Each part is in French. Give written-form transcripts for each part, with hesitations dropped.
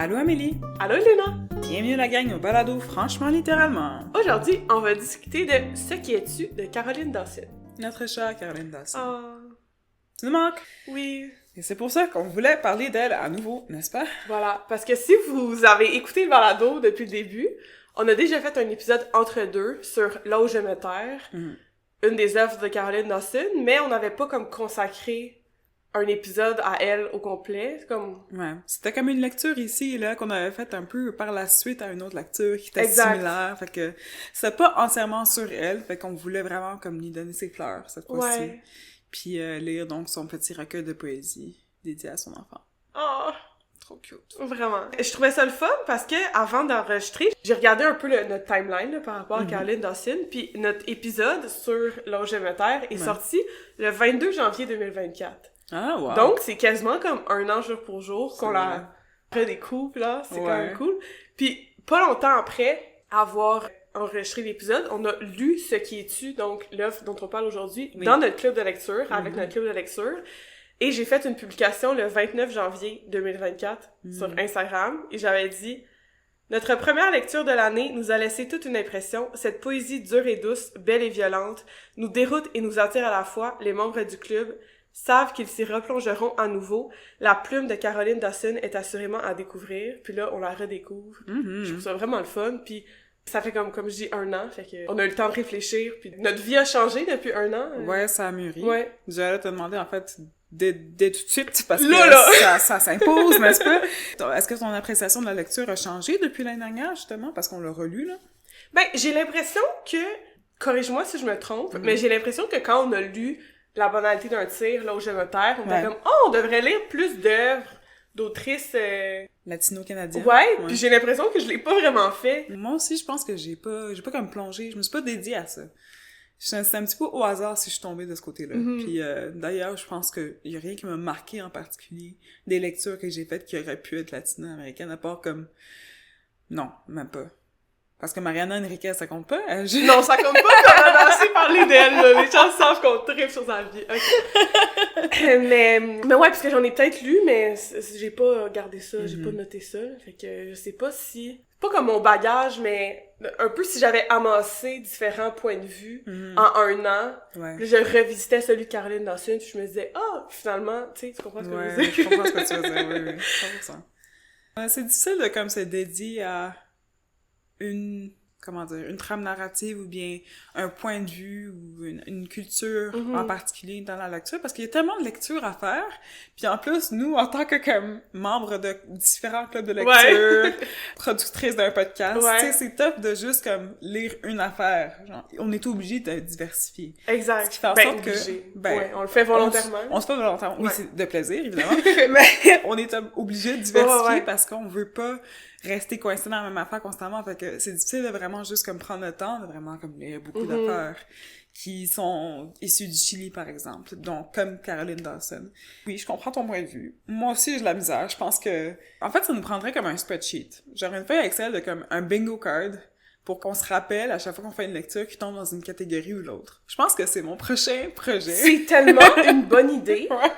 Allô Amélie! Allô Léna! Bienvenue à la gang au balado Franchement Littéralement! Aujourd'hui, on va discuter de Ce qui es-tu de Caroline Dawson. Notre chère Caroline Dawson. Oh, Tu nous manques! oui. Et c'est pour ça qu'on voulait parler d'elle à nouveau, n'est-ce pas? Voilà, parce que si vous avez écouté le balado depuis le début, on a déjà fait un épisode entre deux sur Là où je me terre, une des œuvres de Caroline Dawson, mais on n'avait pas comme consacré un épisode à elle au complet, comme... Ouais, c'était comme une lecture ici, là, qu'on avait faite un peu par la suite à une autre lecture qui était Exact. similaire, fait que c'était pas entièrement sur elle, fait qu'on voulait vraiment comme lui donner ses fleurs cette fois-ci. Ouais. Puis lire donc son petit recueil de poésie dédié à son enfant. Oh, Trop cute. vraiment. Je trouvais ça le fun parce que avant d'enregistrer, j'ai regardé un peu notre timeline là, par rapport à Caroline Dawson, puis notre épisode sur Là où je me terre est sorti le 22 janvier 2024. Ah, wow! Donc, c'est quasiment comme un an jour pour jour qu'on C'est la redécouvre, là. C'est Ouais. quand même cool. Puis, pas longtemps après avoir enregistré l'épisode, on a lu Ce qui es-tu, donc l'œuvre dont on parle aujourd'hui, Oui. dans notre club de lecture, avec notre club de lecture. Et j'ai fait une publication le 29 janvier 2024 sur Instagram, et j'avais dit « Notre première lecture de l'année nous a laissé toute une impression. Cette poésie dure et douce, belle et violente, nous déroute et nous attire à la fois. Les membres du club savent qu'ils s'y replongeront à nouveau. La plume de Caroline Dawson est assurément à découvrir. » Puis là, on la redécouvre. Je trouve ça vraiment le fun. Puis ça fait comme je dis, un an. Fait que on a eu le temps de réfléchir. Puis notre vie a changé depuis un an. Ouais, ça a mûri. Ouais. J'allais te demander, en fait, dès tout de suite, parce Là! que ça s'impose, n'est-ce pas? Est-ce que ton appréciation de la lecture a changé depuis l'année dernière, justement, parce qu'on l'a relu, là? Ben, j'ai l'impression que, corrige-moi si je me trompe, mais j'ai l'impression que quand on a lu La banalité d'un tir, Là où je me terre, on était comme, oh, on devrait lire plus d'œuvres d'autrices... Latino-canadienne. Ouais, puis j'ai l'impression que je l'ai pas vraiment fait. Moi aussi, je pense que j'ai pas comme plongé, je me suis pas dédiée à ça. C'est un petit peu au hasard si je suis tombée de ce côté-là. Puis d'ailleurs, je pense que y a rien qui m'a marqué en particulier des lectures que j'ai faites qui auraient pu être latino-américaines, à part comme... Non, même pas. Parce que Mariana Enriquez, ça compte pas? Non, ça compte pas, on a assez parlé d'elle, là. Les gens savent qu'on tripe sur sa vie. Okay. mais ouais, parce que j'en ai peut-être lu, mais j'ai pas gardé ça, j'ai pas noté ça. Fait que je sais pas si... Pas comme mon bagage, mais un peu si j'avais amassé différents points de vue en un an. Ouais. Puis je revisitais celui de Caroline Dawson, puis je me disais, finalement, tu sais, tu comprends ce que je veux dire? Je comprends ce que tu veux dire, oui, 100%. C'est difficile de comme se dédier à une trame narrative ou bien un point de vue ou une culture en particulier dans la lecture, parce qu'il y a tellement de lectures à faire, puis en plus, nous, en tant que comme membres de différents clubs de lecture, productrices d'un podcast, tu sais, c'est top de juste comme lire une affaire. Genre, on est obligé de diversifier. Exact. Ce qui fait en sorte obligé. que... ouais, on le fait volontairement. On se fait volontairement. Oui, c'est de plaisir, évidemment. Mais on est obligé de diversifier parce qu'on veut pas rester coincé dans la même affaire constamment. Fait que c'est difficile de vraiment juste comme prendre le temps de vraiment comme lire beaucoup d'affaires qui sont issues du Chili, par exemple. Donc, comme Caroline Dawson. Oui, je comprends ton point de vue. Moi aussi, j'ai de la misère. Je pense que... En fait, ça nous prendrait comme un spreadsheet. Genre une feuille Excel de comme un bingo card pour qu'on se rappelle à chaque fois qu'on fait une lecture qui tombe dans une catégorie ou l'autre. Je pense que c'est mon prochain projet. C'est tellement une bonne idée. Ouais.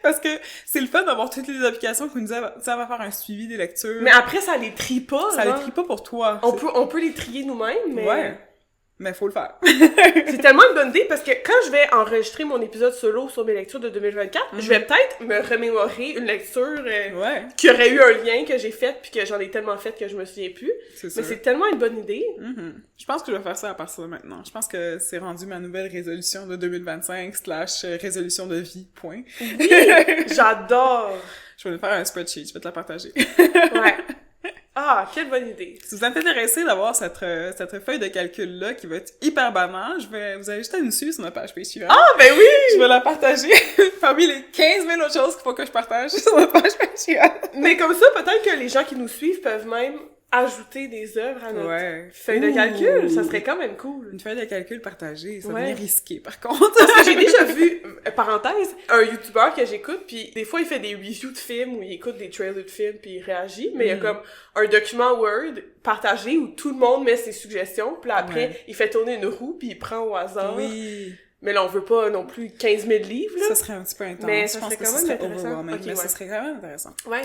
Parce que c'est le fun d'avoir toutes les applications qui nous disent ça va faire un suivi des lectures. Mais après, ça les trie pas, ça les trie pas pour toi. On peut les trier nous-mêmes, mais... Ouais. Mais faut le faire. C'est tellement une bonne idée parce que quand je vais enregistrer mon épisode solo sur mes lectures de 2024, je vais peut-être me remémorer une lecture qui aurait eu un lien que j'ai fait puis que j'en ai tellement fait que je me souviens plus. C'est Mais c'est tellement une bonne idée. Je pense que je vais faire ça à partir de maintenant. Je pense que c'est rendu ma nouvelle résolution de 2025 / résolution de vie, point. Oui! J'adore! Je vais nous faire un spreadsheet, je vais te la partager. Ouais. Ah, quelle bonne idée! Si vous êtes intéressé d'avoir cette feuille de calcul-là qui va être hyper banale, vous allez juste à nous suivre sur notre page Patreon. Ah, ben oui! Je vais la partager parmi les 15 000 autres choses qu'il faut que je partage sur notre page Patreon. Mais comme ça, peut-être que les gens qui nous suivent peuvent même ajouter des œuvres à notre feuille de calcul. Ça serait quand même cool. Une feuille de calcul partagée, ça devient risqué, par contre. Parce que j'ai déjà vu, parenthèse, un YouTuber que j'écoute, puis des fois, il fait des reviews de films, ou il écoute des trailers de films, puis il réagit, mais il y a comme un document Word partagé où tout le monde met ses suggestions, puis après, il fait tourner une roue, puis il prend au hasard. Oui. Mais là, on veut pas non plus 15 000 livres, là. Ça serait un petit peu intense. Mais ça je pense serait que quand ça même serait intéressant. overwhelming, mais ça serait quand même intéressant. Ouais.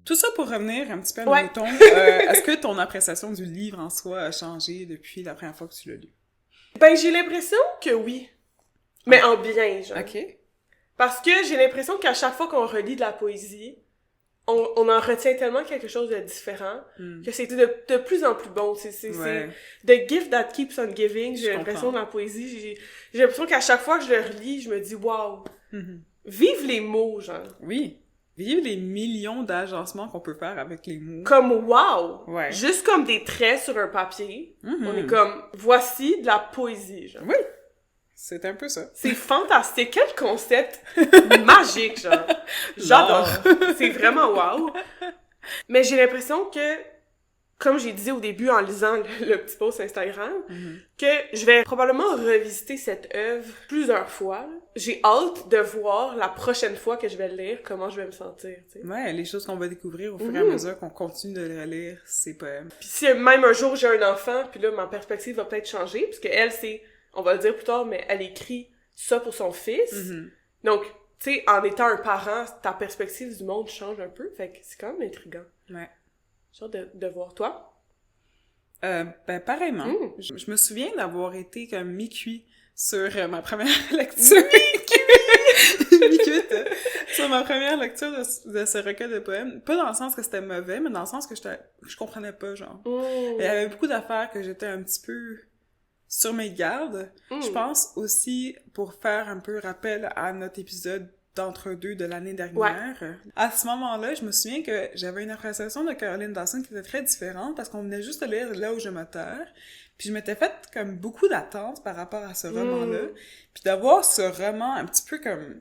Tout ça pour revenir un petit peu à nos moutons. Est-ce que ton appréciation du livre en soi a changé depuis la première fois que tu l'as lu? Ben, j'ai l'impression que oui. Mais en bien, genre. OK. Parce que j'ai l'impression qu'à chaque fois qu'on relit de la poésie, on en retient tellement quelque chose de différent que c'est de plus en plus bon. C'est the gift that keeps on giving, j'ai l'impression, dans la poésie. J'ai l'impression qu'à chaque fois que je le relis, je me dis « Wow! Vive les mots, genre! » Oui. Vive les millions d'agencements qu'on peut faire avec les mots. Comme « Wow! » Ouais. Juste comme des traits sur un papier. On est comme « Voici de la poésie, genre. » Oui. C'est un peu ça. C'est fantastique. Quel concept magique, genre. J'adore. C'est vraiment wow. Mais j'ai l'impression que, comme j'ai dit au début en lisant le petit post Instagram, que je vais probablement revisiter cette œuvre plusieurs fois. J'ai hâte de voir la prochaine fois que je vais le lire, comment je vais me sentir, tu sais. Ouais, les choses qu'on va découvrir au fur et à mesure qu'on continue de le lire, ces poèmes. Puis si même un jour j'ai un enfant, puis là, ma perspective va peut-être changer, parce que elle, c'est... On va le dire plus tard, mais elle écrit ça pour son fils. Donc, tu sais, en étant un parent, ta perspective du monde change un peu. Fait que c'est quand même intriguant. Ouais. J'ai hâte de voir toi. Ben, pareillement. Je me souviens d'avoir été comme mi-cuit sur ma première lecture. Mi-cuite! Sur ma première lecture de ce recueil de poèmes. Pas dans le sens que c'était mauvais, mais dans le sens que je comprenais pas, genre. Il y avait beaucoup d'affaires que j'étais un petit peu... sur mes gardes. Je pense aussi, pour faire un peu rappel à notre épisode d'entre-deux de l'année dernière, à ce moment-là, je me souviens que j'avais une appréciation de Caroline Dawson qui était très différente parce qu'on venait juste de lire Là où je me terre, puis je m'étais fait comme beaucoup d'attentes par rapport à ce roman-là, puis d'avoir ce roman un petit peu comme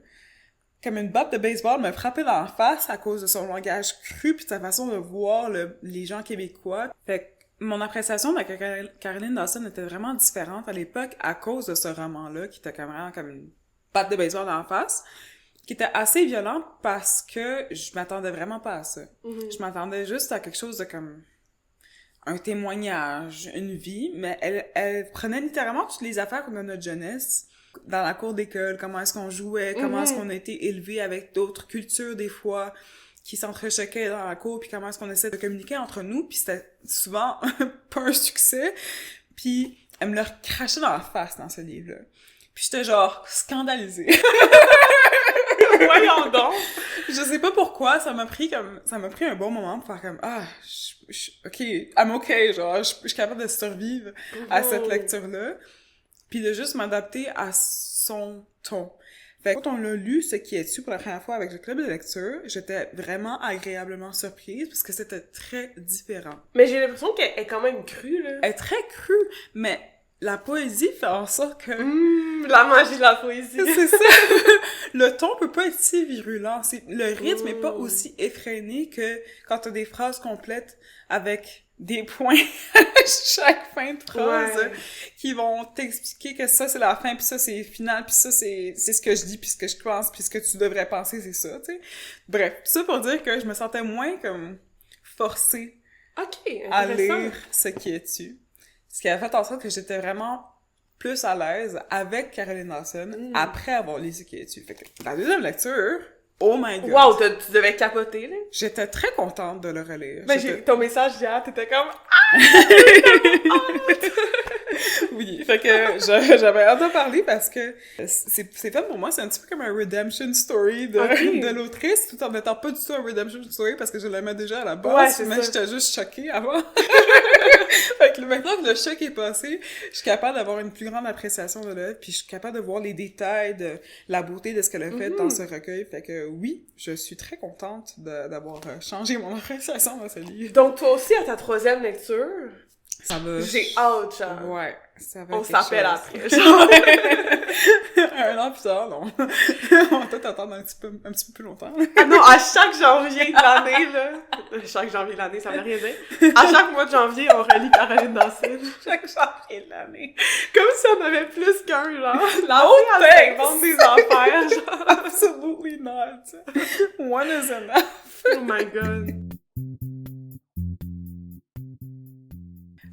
une batte de baseball me frapper dans la face à cause de son langage cru puis de sa façon de voir les gens québécois. Fait que mon appréciation de Caroline Dawson était vraiment différente à l'époque à cause de ce roman-là, qui était vraiment comme une batte de baseball dans la face, qui était assez violent parce que je m'attendais vraiment pas à ça. Je m'attendais juste à quelque chose de comme un témoignage, une vie, mais elle prenait littéralement toutes les affaires de notre jeunesse, dans la cour d'école, comment est-ce qu'on jouait, comment est-ce qu'on a été élevé avec d'autres cultures des fois, qui s'entrechoquaient dans la cour, puis comment est-ce qu'on essaie de communiquer entre nous, puis c'était souvent pas un succès, puis elle me le crachait dans la face dans ce livre-là. Puis j'étais genre scandalisée. Voyons donc! Je sais pas pourquoi, ça m'a pris un bon moment pour faire comme, ok, I'm okay, genre, je suis capable de survivre à cette lecture-là, puis de juste m'adapter à son ton. Fait que quand on l'a lu, Ce qui est dessus pour la première fois avec le club de lecture, j'étais vraiment agréablement surprise parce que c'était très différent. Mais j'ai l'impression qu'elle est quand même crue, là. Elle est très crue, mais la poésie fait en sorte que... la magie de la poésie. C'est ça! Le ton peut pas être si virulent. Le rythme est pas aussi effréné que quand t'as des phrases complètes avec des points à chaque fin de phrase qui vont t'expliquer que ça c'est la fin puis ça c'est final puis ça c'est ce que je dis puis ce que je pense puis ce que tu devrais penser c'est ça, tu sais. Bref, ça pour dire que je me sentais moins comme forcée à lire Ce qui est dessus. Ce qui a fait en sorte que j'étais vraiment plus à l'aise avec Caroline Dawson après avoir lu Ce qui est dessus. Fait que la deuxième lecture, oh my god! Wow, tu devais capoter, là! J'étais très contente de le relire. Ben, j'ai ton message hier, t'étais comme... Oui, fait que j'avais hâte de parler parce que c'est fait pour moi, c'est un petit peu comme un redemption story de l'autrice, tout en n'étant pas du tout un redemption story parce que je l'aimais déjà à la base, mais j'étais juste choquée avant. Fait que maintenant que le choc est passé, je suis capable d'avoir une plus grande appréciation de l'œuvre, puis je suis capable de voir les détails de la beauté de ce qu'elle a fait dans ce recueil. Fait que oui, je suis très contente d'avoir changé mon appréciation dans ce livre. Donc toi aussi, à ta troisième lecture... Ça va... J'ai hâte, genre. Ouais, ça va. On s'appelle après, genre. Un an plus tard, non. On va peut-être attendre un petit peu plus longtemps. Ah non, à chaque janvier de l'année, là. Chaque janvier de l'année, ça veut rien dire. À chaque mois de janvier, on relit Caroline Dawson. Chaque janvier de l'année. Comme si on avait plus qu'un, genre. La fille, elle s'invente des affaires, genre. Absolutely not. One is enough. Oh my god.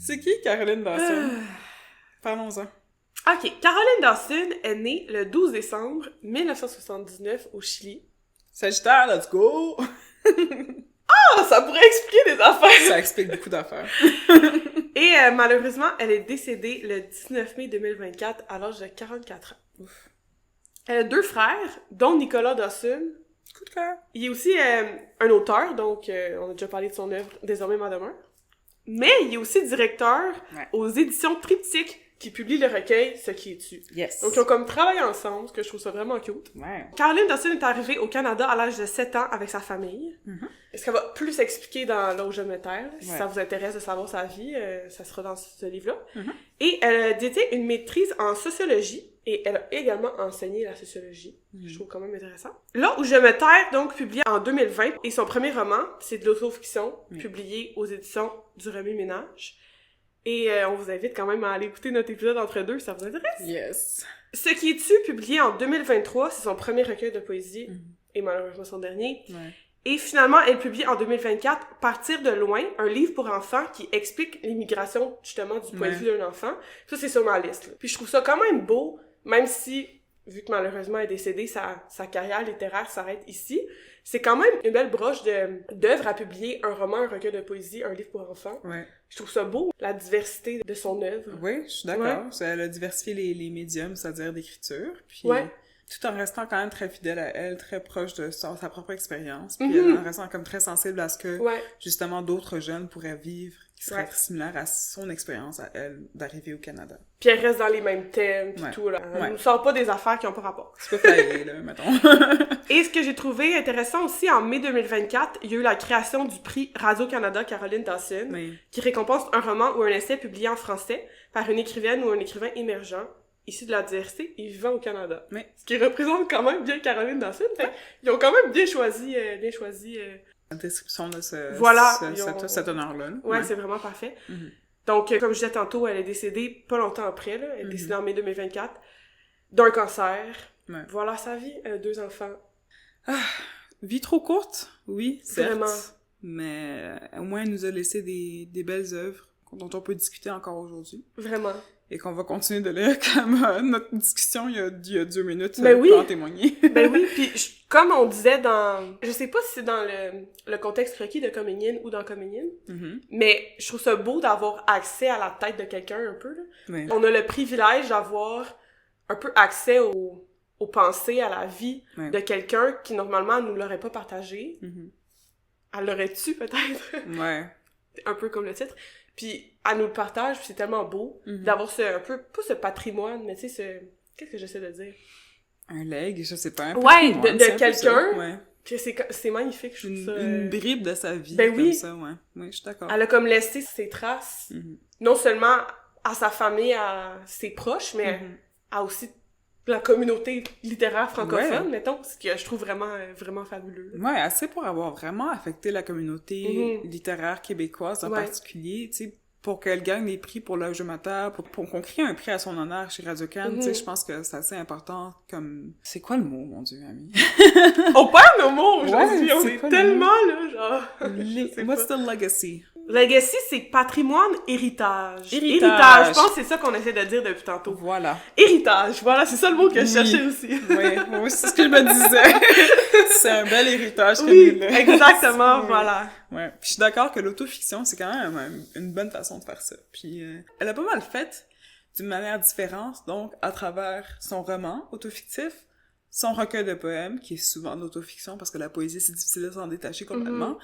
C'est qui Caroline Dawson? Parlons-en. Ok, Caroline Dawson est née le 12 décembre 1979 au Chili. Sagittaire, let's go! Ah! Ça pourrait expliquer des affaires! Ça explique beaucoup d'affaires. Et malheureusement, elle est décédée le 19 mai 2024 à l'âge de 44 ans. Ouf. Elle a 2 frères, dont Nicolas Dawson. Coup de cœur. Il est aussi un auteur, donc on a déjà parlé de son œuvre Désormais ma demeure. Mais il est aussi directeur aux éditions Triptyque, qui publie le recueil Ce qui es-tu. Yes. Donc ils ont comme travaillé ensemble, ce que je trouve ça vraiment cute. Ouais. Caroline Dawson est arrivée au Canada à l'âge de 7 ans avec sa famille. Ce qu'elle va plus expliquer dans Là où je me terre. Si ça vous intéresse de savoir sa vie, ça sera dans ce livre-là. Et elle a détient une maîtrise en sociologie et elle a également enseigné la sociologie. Je trouve quand même intéressant. Là où je me terre, donc, publié en 2020, et son premier roman, c'est de l'autofiction, publié aux éditions du Remue-Ménage. Et on vous invite quand même à aller écouter notre épisode entre deux, ça vous intéresse? Yes. Ce qui est-tu, publié en 2023, c'est son premier recueil de poésie, et malheureusement son dernier. Ouais. Et finalement, elle publie en 2024 Partir de loin, un livre pour enfants qui explique l'immigration, justement, du point de vue d'un enfant. Ça, c'est sur ma liste. Là. Puis je trouve ça quand même beau, même si, vu que malheureusement elle est décédée, sa carrière littéraire s'arrête ici. C'est quand même une belle broche d'œuvres à publier, un roman, un recueil de poésie, un livre pour enfants. Ouais. Je trouve ça beau, la diversité de son œuvre. Oui, je suis d'accord. Elle a diversifié les médiums, c'est-à-dire d'écriture. Puis, tout en restant quand même très fidèle à elle, très proche de sa propre expérience. Puis en restant comme très sensible à ce que, justement, d'autres jeunes pourraient vivre, qui serait similaire à son expérience à elle d'arriver au Canada. Puis elle reste dans les mêmes thèmes, pis tout, là. Elle nous sort pas des affaires qui ont pas rapport. C'est pas failli, là, mettons. Et ce que j'ai trouvé intéressant aussi, en mai 2024, il y a eu la création du prix Radio-Canada Caroline Dawson, qui récompense un roman ou un essai publié en français par une écrivaine ou un écrivain émergent, issu de la diversité et vivant au Canada. Ce qui représente quand même bien Caroline Dawson. Ils ont quand même bien choisi la description de cet honneur-là. Ouais, c'est vraiment parfait. Donc, comme je disais tantôt, elle est décédée pas longtemps après, là. Elle est décédée en mai 2024 d'un cancer. Voilà sa vie. 2 enfants. Vie trop courte, oui, certes. Vraiment. Mais au moins, elle nous a laissé des belles œuvres dont on peut discuter encore aujourd'hui. Vraiment. Et qu'on va continuer de lire comme notre discussion il y a 2 minutes ben peut en témoigner. Ben oui, puis comme on disait dans... Je sais pas si c'est dans le contexte requis de Coming In ou dans Coming In, mais je trouve ça beau d'avoir accès à la tête de quelqu'un un peu. Là. Oui. On a le privilège d'avoir un peu accès aux pensées, à la vie de quelqu'un qui normalement nous l'aurait pas partagé. Elle l'aurait-tu peut-être? Ouais. Un peu comme le titre. Puis elle nous le partage, puis c'est tellement beau d'avoir un peu, pas ce patrimoine, mais tu sais, qu'est-ce que j'essaie de dire? Un legs, je sais pas. De quelqu'un. Puis c'est magnifique, je trouve ça. Une bribe de sa vie, comme ça, ouais. Oui, je suis d'accord. Elle a comme laissé ses traces, non seulement à sa famille, à ses proches, mais à aussi la communauté littéraire francophone, mettons, ce que je trouve vraiment, vraiment fabuleux. Ouais, assez pour avoir vraiment affecté la communauté littéraire québécoise en particulier, tu sais, pour qu'elle gagne des prix pour Là où je me terre, pour qu'on crée un prix à son honneur chez Radio-Can, tu sais, je pense que c'est assez important comme... C'est quoi le mot, mon Dieu, ami? On perd nos mots aujourd'hui, on est tellement, là, genre... What's the legacy? Legacy, c'est patrimoine, héritage. Héritage, je pense que c'est ça qu'on essaie de dire depuis tantôt. Voilà. Héritage, voilà, c'est ça le mot que je cherchais aussi. Oui, moi aussi, c'est ce que je me disais. C'est un bel héritage que nous là. Exactement, voilà. Ouais, puis je suis d'accord que l'autofiction, c'est quand même une bonne façon de faire ça. Puis elle a pas mal fait d'une manière différente, donc à travers son roman autofictif, son recueil de poèmes, qui est souvent d'autofiction, parce que la poésie, c'est difficile de s'en détacher complètement,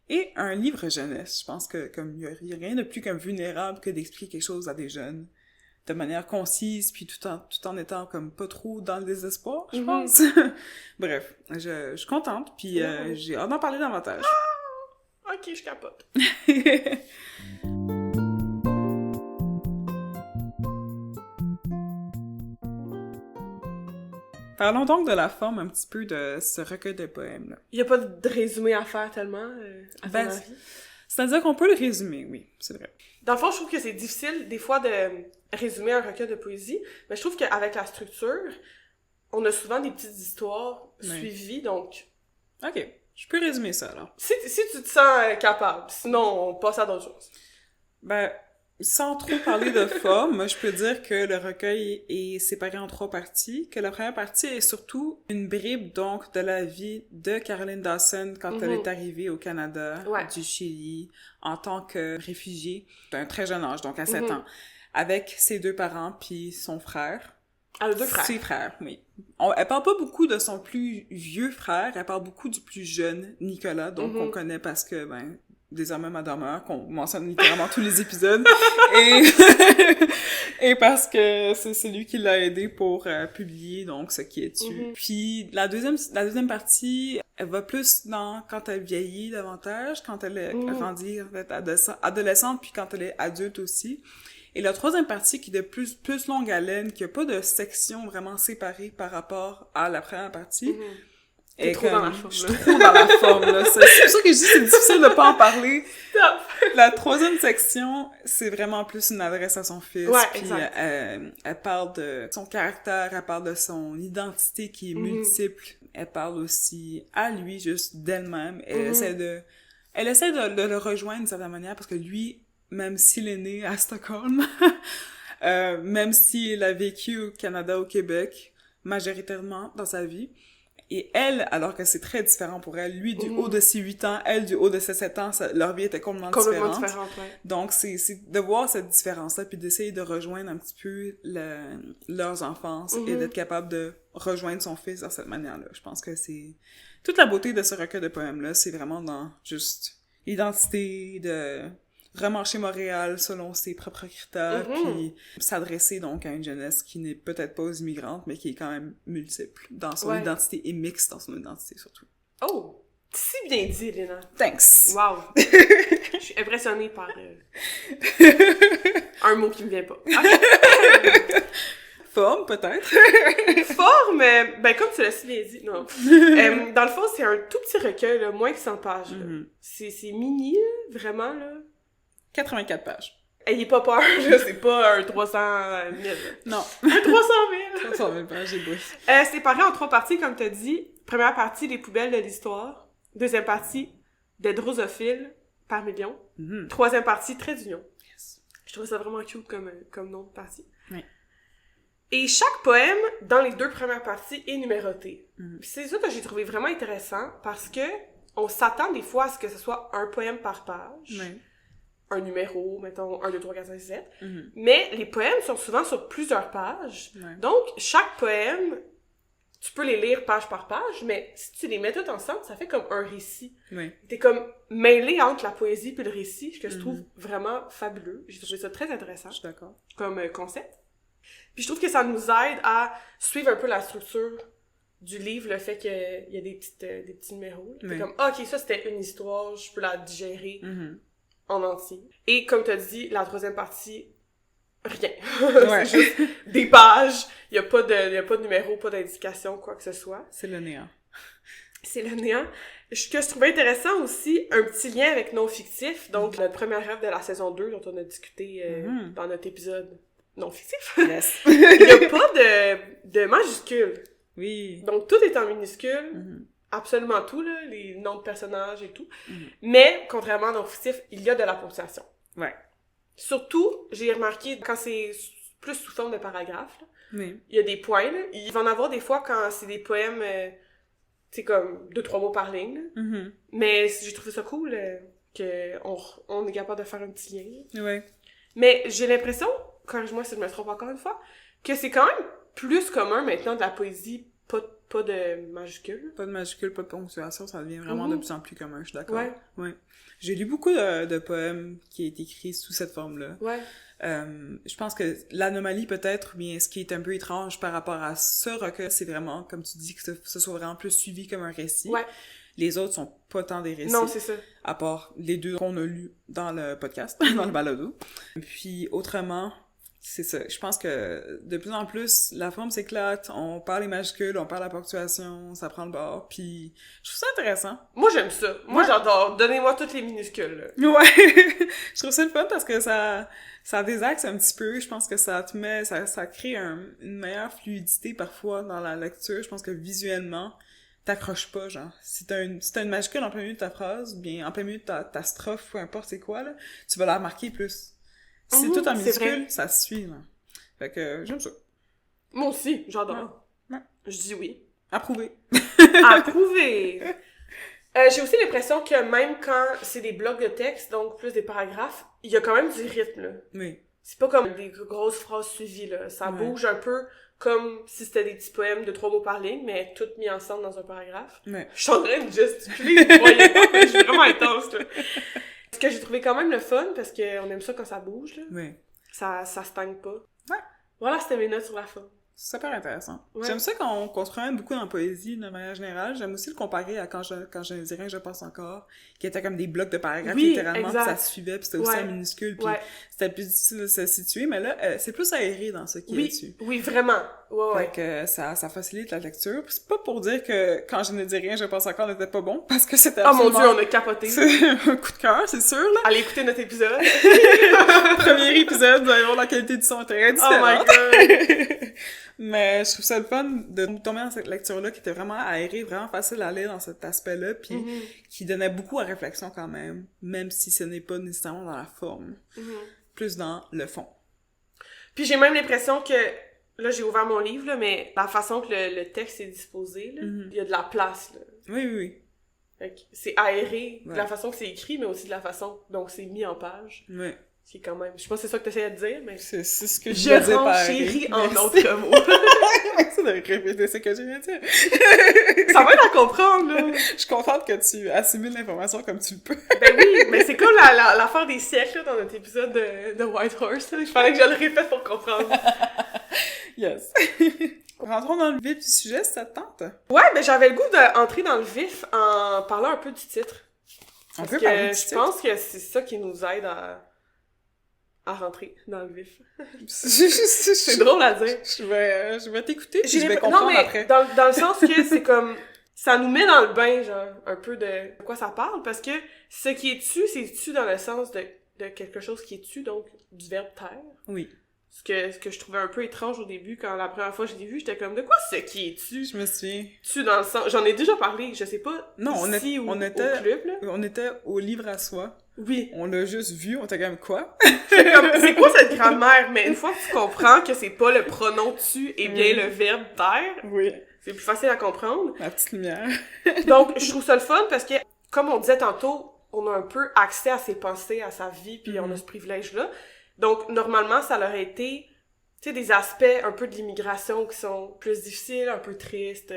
et un livre jeunesse. Je pense que comme il y a rien de plus comme vulnérable que d'expliquer quelque chose à des jeunes de manière concise, puis tout en étant comme pas trop dans le désespoir, je pense. Bref, je suis contente, puis j'ai hâte d'en parler davantage. Ok, je capote. Parlons donc de la forme un petit peu de ce recueil de poèmes-là. Il n'y a pas de résumé à faire tellement, à ton avis? C'est-à-dire qu'on peut le résumer, oui, c'est vrai. Dans le fond, je trouve que c'est difficile, des fois, de résumer un recueil de poésie, mais je trouve qu'avec la structure, on a souvent des petites histoires suivies, donc... Ok, je peux résumer ça, alors. Si tu te sens capable, sinon on passe à d'autres choses. Ben, Sans trop parler de forme, moi, je peux dire que le recueil est séparé en 3 parties, que la première partie est surtout une bribe, donc, de la vie de Caroline Dawson quand elle est arrivée au Canada, du Chili, en tant que réfugiée d'un très jeune âge, donc à 7 ans, avec ses 2 parents puis son frère. Elle a 2 frères. Ses frères, oui. Elle parle pas beaucoup de son plus vieux frère, elle parle beaucoup du plus jeune, Nicolas, donc on connaît parce que, désormais ma demeure, qu'on mentionne littéralement tous les épisodes, et parce que c'est celui qui l'a aidé pour publier, donc, Ce qui est tu. Puis la deuxième partie, elle va plus dans quand elle vieillit davantage, quand elle est rendue, en fait, adolescente, puis quand elle est adulte aussi. Et la troisième partie, qui est de plus longue haleine, qui a pas de section vraiment séparée par rapport à la première partie, T'es trop dans la forme, là. Je suis trop dans la forme, là. C'est pour ça que je dis que c'est difficile de pas en parler. Stop! La troisième section, c'est vraiment plus une adresse à son fils. Ouais, puis exact. Elle parle de son caractère, elle parle de son identité qui est multiple. Elle parle aussi à lui, juste d'elle-même. Elle essaie de le rejoindre d'une certaine manière, parce que lui, même s'il est né à Stockholm, même s'il a vécu au Canada, au Québec, majoritairement dans sa vie, et elle, alors que c'est très différent pour elle, lui du haut de ses 8 ans, elle du haut de ses 7 ans, leur vie était complètement différente. Ouais. Donc, c'est de voir cette différence-là, puis d'essayer de rejoindre un petit peu leurs enfances, et d'être capable de rejoindre son fils de cette manière-là. Je pense que c'est... Toute la beauté de ce recueil de poèmes-là, c'est vraiment dans juste l'identité de... remarcher Montréal selon ses propres critères, puis s'adresser donc à une jeunesse qui n'est peut-être pas aux immigrantes, mais qui est quand même multiple dans son identité, et mixte dans son identité surtout. Oh! Si bien dit, Léna. Thanks! Wow! Je suis impressionnée par un mot qui me vient pas. Okay. Forme, peut-être? Forme, comme tu l'as si bien dit, non. Dans le fond, c'est un tout petit recueil, là, moins que 100 pages. C'est mini, là, vraiment, là. 84 pages. Ayez pas peur, là, c'est pas un 300 000. Non. Un 300 000! 300 000 pages, j'ai beau. C'est séparé en 3 parties, comme t'as dit. Première partie, les poubelles de l'histoire. Deuxième partie, des drosophiles par million. Troisième partie, trait d'union. Yes. Je trouve ça vraiment cute comme nom de partie. Oui. Et chaque poème, dans les 2 premières parties, est numéroté. C'est ça que j'ai trouvé vraiment intéressant, parce que on s'attend des fois à ce que ce soit un poème par page. Oui. Un numéro, mettons 1, 2, 3, 4, 5, 6, 7. Mais les poèmes sont souvent sur plusieurs pages. Ouais. Donc, chaque poème, tu peux les lire page par page, mais si tu les mets tous ensemble, ça fait comme un récit. Oui. T'es comme mêlé entre la poésie puis le récit, ce que je trouve vraiment fabuleux. J'ai trouvé ça très intéressant. Je suis d'accord. Comme concept. Puis je trouve que ça nous aide à suivre un peu la structure du livre, le fait qu'il y a des petits numéros. T'es comme, ok, ça c'était une histoire, je peux la digérer en entier. Et comme t'as dit, la troisième partie, rien. Ouais. C'est juste des pages, il y a pas de numéro, pas d'indication, quoi que ce soit. C'est le néant. C'est le néant. Ce que je trouvais intéressant aussi, un petit lien avec non fictif, donc notre première œuvre de la saison 2 dont on a discuté dans notre épisode non fictif. Yes. Il n'y a pas de majuscules. Oui. Donc tout est en minuscule. Absolument tout, là, les noms de personnages et tout. Mais, contrairement à non fictif, il y a de la ponctuation. Ouais. Surtout, j'ai remarqué, quand c'est plus sous forme de paragraphes, là, Oui. il y a des points, là. Il va en avoir des fois quand c'est des poèmes, tu sais, comme 2-3 mots par ligne. Mais j'ai trouvé ça cool qu'on est capable de faire un petit lien. Ouais. Mais j'ai l'impression, corrige-moi si je me trompe encore une fois, que c'est quand même plus commun maintenant de la poésie, pas de majuscules. Pas de majuscule, pas de ponctuation, ça devient vraiment de plus en plus commun, je suis d'accord. Ouais. Ouais. J'ai lu beaucoup de poèmes qui ont été écrits sous cette forme-là. Ouais. Je pense que l'anomalie peut-être, ou bien ce qui est un peu étrange par rapport à ce recueil, c'est vraiment, comme tu dis, que ce soit vraiment plus suivi comme un récit. Ouais. Les autres sont pas tant des récits. Non, c'est ça. À part les 2 qu'on a lus dans le podcast, dans le balado. Puis autrement, c'est ça. Je pense que de plus en plus, la forme s'éclate, on parle les majuscules, on parle la ponctuation, ça prend le bord, puis je trouve ça intéressant. Moi, j'aime ça. Moi, j'adore. Donnez-moi toutes les minuscules, là. Ouais! Je trouve ça le fun parce que ça désaxe un petit peu. Je pense que ça te met, ça crée une meilleure fluidité parfois dans la lecture. Je pense que visuellement, t'accroches pas, genre. Si t'as une majuscule en plein milieu de ta phrase, bien, en plein milieu de ta strophe, peu importe c'est quoi, là, tu vas la remarquer plus. Si c'est tout en minuscule, ça se suit, là. Fait que j'aime ça. Moi aussi, j'adore. Ouais. Je dis oui. Approuvé. Approuvé! J'ai aussi l'impression que même quand c'est des blocs de texte, donc plus des paragraphes, il y a quand même du rythme, là. Oui. C'est pas comme des grosses phrases suivies, là. Ça bouge un peu comme si c'était des petits poèmes de 3 mots par ligne, mais tout mis ensemble dans un paragraphe. Ouais. Je suis en train de gesticuler, vous voyez pas, mais je suis vraiment intense, là. Ce que j'ai trouvé quand même le fun, parce qu'on aime ça quand ça bouge, là. Oui. Ça stagne pas. Ouais. Voilà, c'était mes notes sur la fin. C'est super intéressant. Ouais. J'aime ça qu'on se promène beaucoup dans la poésie, de manière générale. J'aime aussi le comparer à quand je ne dis rien, je pense encore, qui était comme des blocs de paragraphes, littéralement, puis ça suivait, puis c'était aussi en minuscule, puis c'était plus difficile de se situer, mais là, c'est plus aéré dans ce qui est dessus. Oui, vraiment. Fait que ça facilite la lecture. Puis c'est pas pour dire que quand je ne dis rien, je pense encore n'était pas bon, parce que c'était absolument... Oh mon Dieu, on a capoté. C'est un coup de cœur, c'est sûr, là. Allez écouter notre épisode. Premier épisode, vous allez voir la qualité du son est très différente. Oh my god! Mais je trouve ça le fun de tomber dans cette lecture-là qui était vraiment aérée, vraiment facile à lire dans cet aspect-là, puis qui donnait beaucoup à réflexion quand même si ce n'est pas nécessairement dans la forme, plus dans le fond. Puis j'ai même l'impression que, là j'ai ouvert mon livre, là, mais la façon que le texte est disposé, là, il y a de la place. Là. Oui. Fait que c'est aéré de la façon que c'est écrit, mais aussi de la façon dont c'est mis en page. Oui. C'est quand même... Je sais pas si c'est ça que t'essayais de dire, mais... C'est ce que je disais par renchéris en autres mots. Merci de répéter ce que je viens de dire. Ça va être à comprendre, là. Je suis contente que tu assimiles l'information comme tu le peux. Ben oui, mais c'est comme l'affaire des siècles, là, dans notre épisode de White Horse. Là. Je fallait que je le répète pour comprendre. Yes. Rentrons dans le vif du sujet, si ça te tente. Ouais, ben j'avais le goût d'entrer dans le vif en parlant un peu du titre. On peut parler du titre. Je pense que c'est ça qui nous aide à rentrer dans le vif. C'est drôle à dire. Je vais t'écouter, puis je vais comprendre après. Dans le sens que c'est comme... Ça nous met dans le bain, genre, un peu de quoi ça parle, parce que ce qui est tu, c'est tu dans le sens de quelque chose qui est tu, donc du verbe taire. Oui. Ce que je trouvais un peu étrange au début, quand la première fois que je l'ai vu, j'étais comme, de quoi ce qui est tu? Je me souviens. Tu dans le sens... J'en ai déjà parlé, je sais pas, non, ici on était au club, là. On était au livre à soi. Oui. On l'a juste vu, on était comme quoi? C'est quoi cette grammaire? Mais une fois que tu comprends que c'est pas le pronom tu et bien le verbe taire, oui. C'est plus facile à comprendre. La petite lumière. Donc, je trouve ça le fun parce que, comme on disait tantôt, on a un peu accès à ses pensées, à sa vie, puis on a ce privilège-là. Donc, normalement, ça leur a été, tu sais, des aspects un peu de l'immigration qui sont plus difficiles, un peu tristes,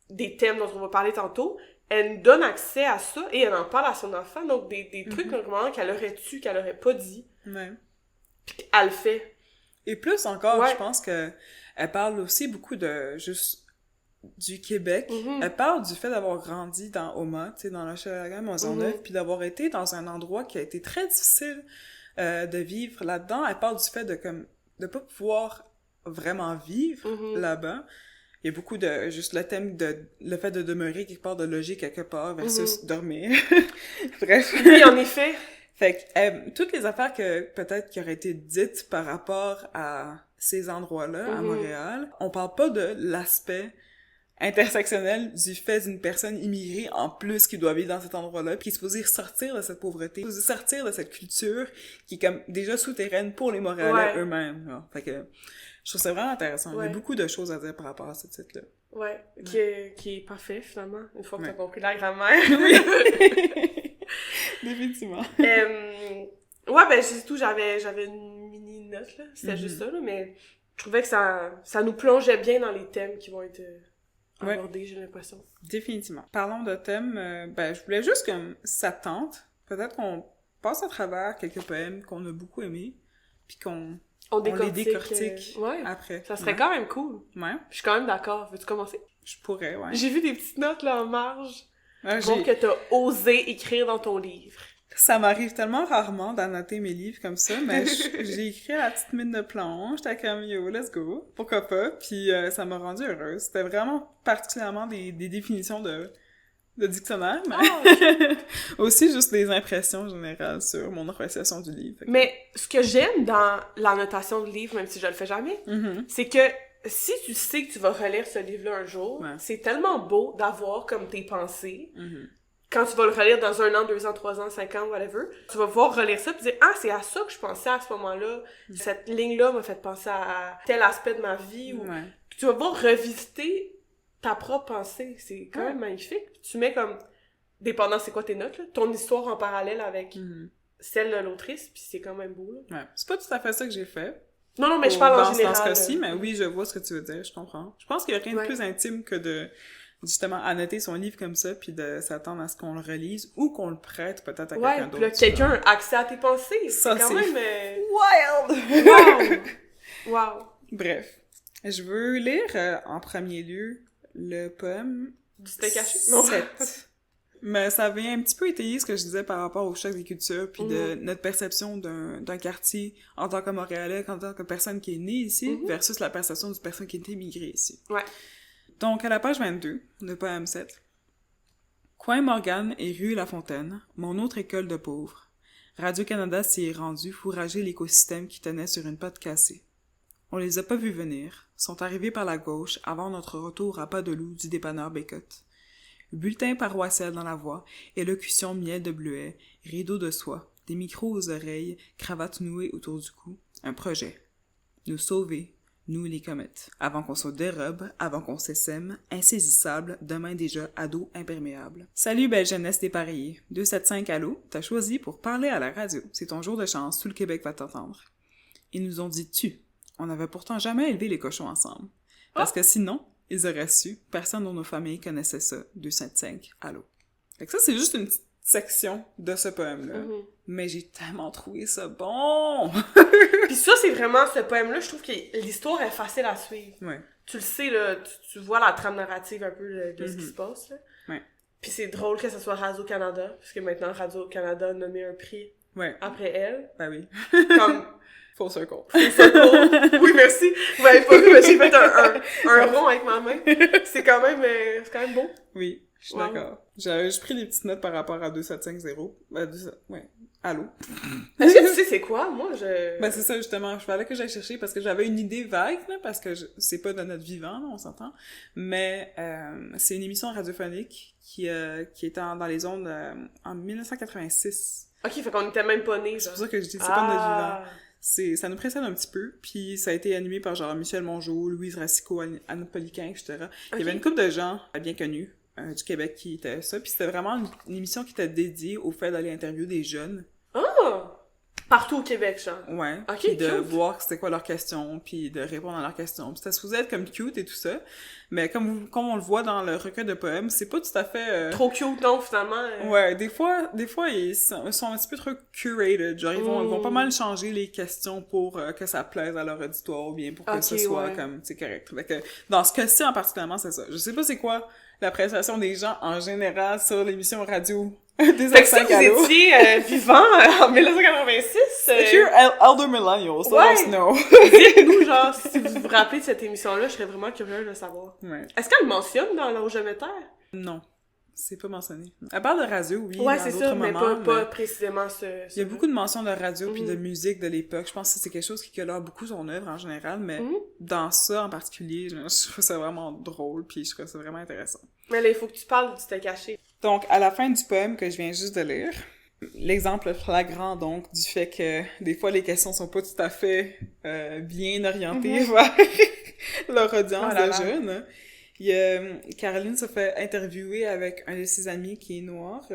des thèmes dont on va parler tantôt. Elle nous donne accès à ça et elle en parle à son enfant. Donc, des trucs, normalement, qu'elle aurait tué, qu'elle aurait pas dit. Ouais. Puis qu'elle fait. Et plus encore, je pense que elle parle aussi beaucoup de juste du Québec. Elle parle du fait d'avoir grandi dans Oma, tu sais, dans l'Hochelaga, Maisonneuve, puis d'avoir été dans un endroit qui a été très difficile de vivre là-dedans. Elle parle du fait de pas pouvoir vraiment vivre là-bas. Il y a beaucoup de juste le thème de le fait de demeurer quelque part, de loger quelque part versus dormir. Bref. Oui, en effet. Fait que toutes les affaires que peut-être qui auraient été dites par rapport à ces endroits-là à Montréal, on parle pas de l'aspect intersectionnel du fait d'une personne immigrée en plus qui doit vivre dans cet endroit-là, puis qui est supposée sortir de cette pauvreté, sortir de cette culture qui est comme déjà souterraine pour les Montréalais eux-mêmes. Là. Fait que je trouve ça vraiment intéressant. Il y a beaucoup de choses à dire par rapport à ce titre-là. Ouais, qui est parfait finalement, une fois que t'as compris la grammaire. Oui. Définitivement. Ouais, ben c'est tout, j'avais une mini note là, c'était juste ça là, mais je trouvais que ça nous plongeait bien dans les thèmes qui vont être abordés, j'ai l'impression. Définitivement. Parlons de thèmes, je voulais juste que ça tente, peut-être qu'on passe à travers quelques poèmes qu'on a beaucoup aimés, puis qu'on les décortique après. Ça serait quand même cool. Ouais. Je suis quand même d'accord. Veux-tu commencer? Je pourrais, ouais. J'ai vu des petites notes là en marge. Donc que t'as osé écrire dans ton livre. Ça m'arrive tellement rarement d'annoter mes livres comme ça, mais j'ai écrit la petite mine de plomb, j'étais comme « Yo, let's go! » Pourquoi pas? Puis ça m'a rendue heureuse. C'était vraiment particulièrement des définitions de dictionnaire, mais aussi juste des impressions générales sur mon appréciation du livre. Mais ce que j'aime dans l'annotation de livre, même si je le fais jamais, c'est que si tu sais que tu vas relire ce livre-là un jour, c'est tellement beau d'avoir comme tes pensées quand tu vas le relire dans 1 an, 2 ans, 3 ans, 5 ans, whatever, tu vas pouvoir relire ça pis dire « Ah, c'est à ça que je pensais à ce moment-là. Cette ligne-là m'a fait penser à tel aspect de ma vie. » ou tu vas pouvoir revisiter ta propre pensée. C'est quand même magnifique. Tu mets comme, dépendant c'est quoi tes notes, là, ton histoire en parallèle avec celle de l'autrice, puis c'est quand même beau. Là. Ouais. C'est pas tout à fait ça que j'ai fait. Non, mais je parle en général. Dans ce cas-ci, mais oui, je vois ce que tu veux dire, je comprends. Je pense qu'il y a rien de plus intime que de, justement, annoter son livre comme ça, puis de s'attendre à ce qu'on le relise, ou qu'on le prête peut-être à quelqu'un d'autre. Ouais, puis quelqu'un a accès à tes pensées. Ça, c'est quand même... wild! Wow! Bref. Je veux lire, en premier lieu, le poème... Du steak haché? 7. Mais ça vient un petit peu étayer ce que je disais par rapport au choc des cultures, puis de notre perception d'un quartier en tant que Montréalais, en tant que personne qui est née ici, versus la perception d'une personne qui est immigrée ici. Ouais. Donc, à la page 22, le poème 7. Coin Morgane et rue La Fontaine, mon autre école de pauvres. Radio-Canada s'y est rendu fourrager l'écosystème qui tenait sur une patte cassée. On les a pas vus venir, sont arrivés par la gauche avant notre retour à pas de loup du dépanneur Bécotte. Bulletin paroissial dans la voix, élocution miel de bleuet, rideau de soie, des micros aux oreilles, cravate nouée autour du cou, un projet. Nous sauver, nous les comètes, avant qu'on se dérobe, avant qu'on s'essaime, insaisissable, demain déjà ado imperméable. Salut belle jeunesse dépareillée, 275 allô, t'as choisi pour parler à la radio, c'est ton jour de chance, tout le Québec va t'entendre. Ils nous ont dit tu. On n'avait pourtant jamais élevé les cochons ensemble. Parce que sinon, ils auraient su, personne dans nos familles connaissait ça, 275 allô. Fait que ça, c'est juste une petite section de ce poème-là. Mais j'ai tellement trouvé ça bon! Puis ça, c'est vraiment, ce poème-là, je trouve que l'histoire est facile à suivre. Ouais. Tu le sais, là, tu vois la trame narrative un peu de ce qui se passe, là. Ouais. Puis c'est drôle que ce soit Radio-Canada, parce que maintenant, Radio-Canada a nommé un prix après elle. Ben oui. Comme... Full circle. Oui, merci. Vous m'avez pas vu, mais j'ai fait un rond avec ma main. C'est quand même beau. Oui, je suis d'accord. J'avais juste pris des petites notes par rapport à 2750. Allô? Est-ce que tu sais c'est quoi? Moi, Ben c'est ça, justement. Je fallait que j'aille chercher parce que j'avais une idée vague, là, parce que c'est pas de notre vivant, là, on s'entend. Mais c'est une émission radiophonique qui était dans les ondes en 1986. Ok, fait qu'on était même pas nés, C'est pour ça que je dis c'est pas de notre vivant. Ça nous précède un petit peu, puis ça a été animé par genre Michel Mongeau, Louise Racicot, Anne Poliquin, etc. Il y avait une couple de gens bien connus du Québec qui étaient ça, puis c'était vraiment une émission qui était dédiée au fait d'aller interviewer des jeunes. Ah! Partout au Québec, genre. Ouais. Ok, puis de cute. voir c'était quoi leurs questions, puis de répondre à leurs questions. Puis c'était supposé être comme cute et tout ça, mais comme on le voit dans le recueil de poèmes, c'est pas tout à fait... Trop cute, non, finalement. Ouais, des fois, ils sont un petit peu trop curated. Genre, ils vont pas mal changer les questions pour que ça plaise à leur auditoire, ou bien pour que ce soit comme, c'est correct. Fait que, dans ce cas-ci en particulièrement, c'est ça. Je sais pas c'est quoi l'appréciation des gens en général sur l'émission radio des fait que si vous étiez vivant en 1986... If you're elder millennials, let us know. Dites-nous, genre, si vous vous rappelez de cette émission-là, je serais vraiment curieuse de savoir. Ouais. Est-ce qu'elle mentionne dans l'Auge de Méterre? Non. C'est pas mentionné. Elle parle de radio, oui, ouais, dans c'est d'autres ça, moments. Mais pas précisément ce... Il y a beaucoup de mentions de radio puis de musique de l'époque. Je pense que c'est quelque chose qui colore beaucoup son œuvre en général, mais dans ça en particulier, je trouve ça vraiment drôle puis je trouve ça vraiment intéressant. Mais là, il faut que tu parles du C'était caché. Donc, à la fin du poème que je viens juste de lire, l'exemple flagrant, donc, du fait que des fois, les questions sont pas tout à fait bien orientées vers leur audience de jeunes. Caroline se fait interviewer avec un de ses amis qui est noir,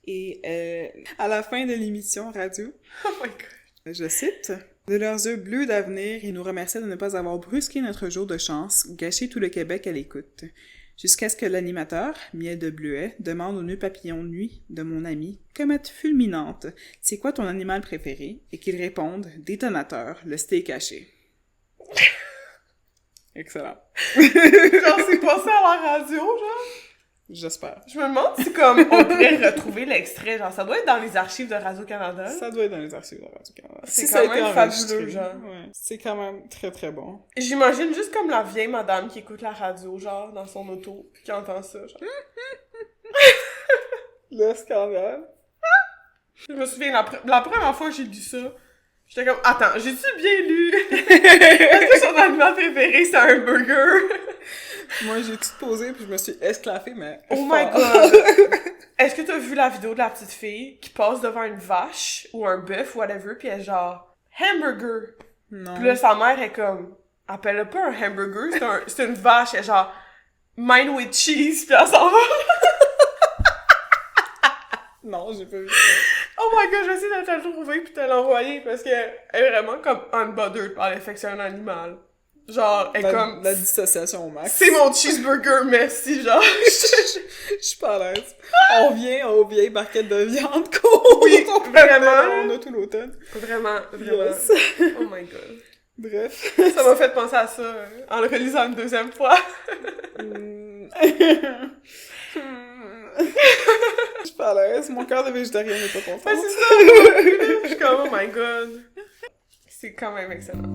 et à la fin de l'émission radio, oh my God. Je cite, « De leurs yeux bleus d'avenir, ils nous remerciaient de ne pas avoir brusqué notre jour de chance, gâché tout le Québec à l'écoute. » Jusqu'à ce que l'animateur, miel de bleuet, demande au nœud papillon nuit de mon ami, comète fulminante, c'est quoi ton animal préféré? Et qu'il réponde, détonateur, le steak haché. Excellent. Genre, c'est passé à la radio, genre? J'espère. Je me demande si, comme, on pourrait retrouver l'extrait, genre, ça doit être dans les archives de Radio-Canada. Ça doit être dans les archives de Radio-Canada. C'est quand même fabuleux, genre. Ouais. C'est quand même très, très bon. J'imagine juste comme la vieille madame qui écoute la radio, genre, dans son auto, puis qui entend ça, genre. Le scandale. Je me souviens, la première fois que j'ai lu ça, j'étais comme, attends, j'ai-tu bien lu? Est-ce que son aliment préféré, c'est un burger? Moi, j'ai tout posé, puis je me suis esclaffée, mais Oh my god! Est-ce que t'as vu la vidéo de la petite fille qui passe devant une vache ou un bœuf, whatever, pis elle est genre « hamburger ». Non. Pis là, sa mère est comme « appelle-le pas un hamburger, c'est une vache ». Elle est genre « mine with cheese », pis elle s'en va. Non, j'ai pas vu ça. Oh my god, je vais essayer de te le trouver pis te l'envoyer parce qu'elle est vraiment comme unbothered par le fait que c'est un animal. Genre, elle est comme... La dissociation au max. C'est mon cheeseburger, merci, genre. Je suis pas à l'aise. On vient aux vieilles barquettes de viande qu'on Oui, vraiment. On a tout l'automne. Vraiment. Yes. Oh my god. Bref. Ça m'a fait penser à ça en le relisant une deuxième fois. Je suis pas à l'aise. Mon cœur de végétarien n'est pas content. Ouais, c'est ça. Je suis comme, oh my god. C'est quand même excellent.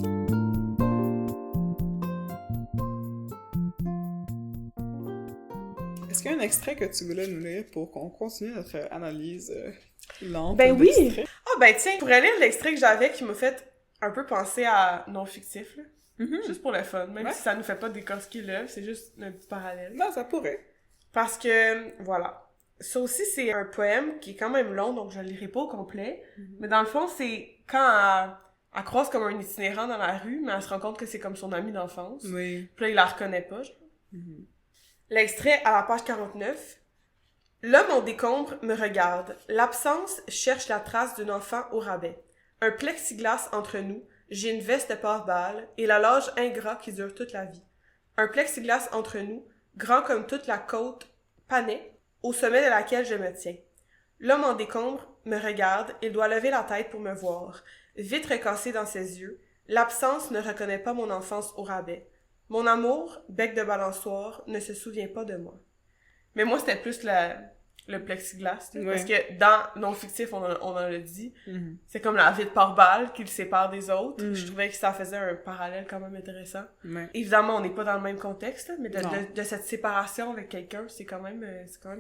Est-ce qu'il y a un extrait que tu voulais nous lire pour qu'on continue notre analyse lente? Ben oui! Ah ben tiens, je pourrais lire l'extrait que j'avais qui m'a fait un peu penser à non-fictif, là. Juste pour le fun, même si ça nous fait pas décortiquer l'œuvre, c'est juste un petit parallèle. Non, ça pourrait. Parce que, voilà. Ça aussi, c'est un poème qui est quand même long, donc je le lirai pas au complet. Mais dans le fond, c'est quand elle croise comme un itinérant dans la rue, mais elle se rend compte que c'est comme son ami d'enfance. Oui. Puis là, il la reconnaît pas, genre. L'extrait à la page 49. L'homme en décombre me regarde. L'absence cherche la trace d'un enfant au rabais. Un plexiglas entre nous, j'ai une veste pare-balles et la loge ingrat qui dure toute la vie. Un plexiglas entre nous, grand comme toute la côte Panay, au sommet de laquelle je me tiens. L'homme en décombre me regarde, il doit lever la tête pour me voir. Vitre cassée dans ses yeux, l'absence ne reconnaît pas mon enfance au rabais. Mon amour, bec de balançoire, ne se souvient pas de moi. Mais moi, c'était plus le plexiglas, parce que dans non-fictif, on en a dit, c'est comme la vitre pare-balles qui le sépare des autres. Je trouvais que ça faisait un parallèle quand même intéressant. Évidemment, on n'est pas dans le même contexte, mais de cette séparation avec quelqu'un, c'est quand même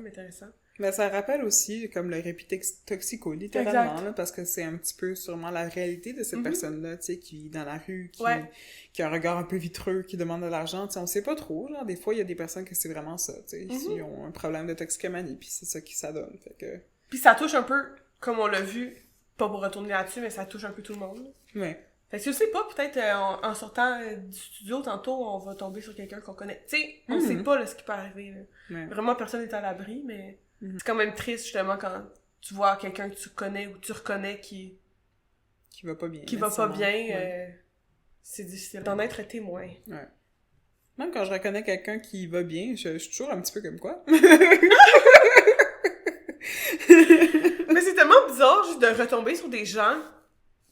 intéressant. Mais ça rappelle aussi comme le répit toxico, littéralement, là, parce que c'est un petit peu sûrement la réalité de cette personne-là, tu sais, qui vit dans la rue, qui a un regard un peu vitreux, qui demande de l'argent, tu sais, on sait pas trop, genre, des fois, il y a des personnes que c'est vraiment ça, tu sais, ils ont un problème de toxicomanie, puis c'est ça qui ça donne, fait que... Puis ça touche un peu, comme on l'a vu, pas pour retourner là-dessus, mais ça touche un peu tout le monde. Ouais. Fait que je sais pas, peut-être en sortant du studio tantôt, on va tomber sur quelqu'un qu'on connaît. Tu sais, on sait pas là, ce qui peut arriver, là. Vraiment, personne n'est à l'abri, mais... C'est quand même triste, justement, quand tu vois quelqu'un que tu connais ou tu reconnais qui va pas bien. Qui va pas bien, c'est difficile d'en être témoin. Ouais. Même quand je reconnais quelqu'un qui va bien, je suis toujours un petit peu comme quoi. Mais c'est tellement bizarre, juste de retomber sur des gens,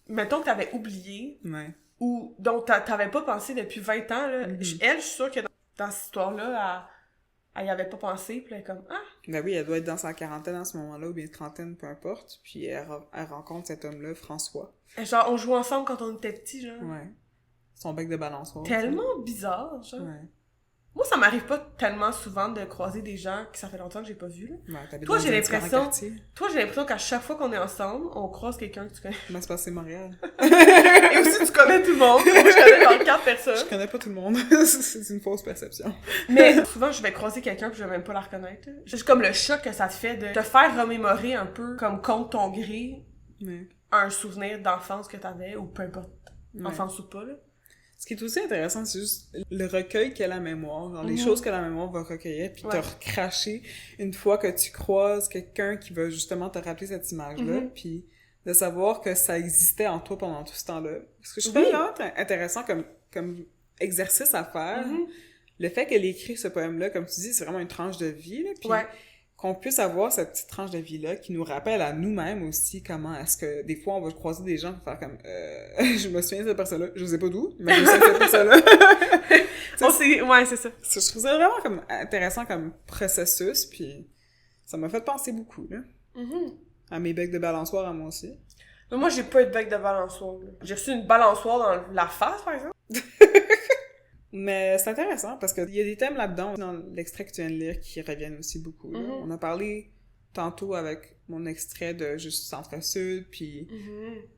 mettons que t'avais oublié, ou dont t'avais pas pensé depuis 20 ans, là. Elle, je suis sûre que dans cette histoire-là, elle y avait pas pensé, puis elle est comme « Ah! » Ben oui, elle doit être dans sa quarantaine à ce moment-là, ou bien trentaine, peu importe, puis elle rencontre cet homme-là, François. Genre, on jouait ensemble quand on était petits, genre. Ouais. Son bec de balançoire. Tellement bizarre, genre. Ouais. Moi, ça m'arrive pas tellement souvent de croiser des gens que ça fait longtemps que j'ai pas vu, là. Ouais, t'habites Toi, dans j'ai un l'impression qu'à chaque fois qu'on est ensemble, on croise quelqu'un que tu connais. Ben, c'est parce que c'est Montréal. Et aussi, tu connais tout le monde. Moi, je connais genre 4 personnes. Je connais pas tout le monde. C'est une fausse perception. Mais souvent, je vais croiser quelqu'un puis je vais même pas la reconnaître. C'est juste comme le choc que ça te fait de te faire remémorer un peu, comme contre ton gré, un souvenir d'enfance que t'avais, ou peu importe, enfance ou pas, là. Ce qui est aussi intéressant, c'est juste le recueil qu'est la mémoire, genre les choses que la mémoire va recueillir, puis te recracher une fois que tu croises quelqu'un qui va justement te rappeler cette image-là, puis de savoir que ça existait en toi pendant tout ce temps-là. Parce que je trouve vraiment intéressant comme exercice à faire. Le fait qu'elle ait écrit ce poème-là, comme tu dis, c'est vraiment une tranche de vie, là, puis qu'on puisse avoir cette petite tranche de vie-là qui nous rappelle à nous-mêmes aussi comment est-ce que des fois on va croiser des gens pour faire comme je me souviens de cette personne-là, je sais pas d'où, mais je me souviens de cette personne-là. C'est ça. Je trouve ça vraiment comme intéressant comme processus, puis ça m'a fait penser beaucoup, là. À mes becs de balançoire à moi aussi. Mais moi, j'ai pas eu de bec de balançoire, là. J'ai reçu une balançoire dans la face, par exemple. Mais c'est intéressant parce qu'il y a des thèmes là-dedans, dans l'extrait que tu viens de lire, qui reviennent aussi beaucoup. On a parlé tantôt avec mon extrait de juste Centre-Sud, puis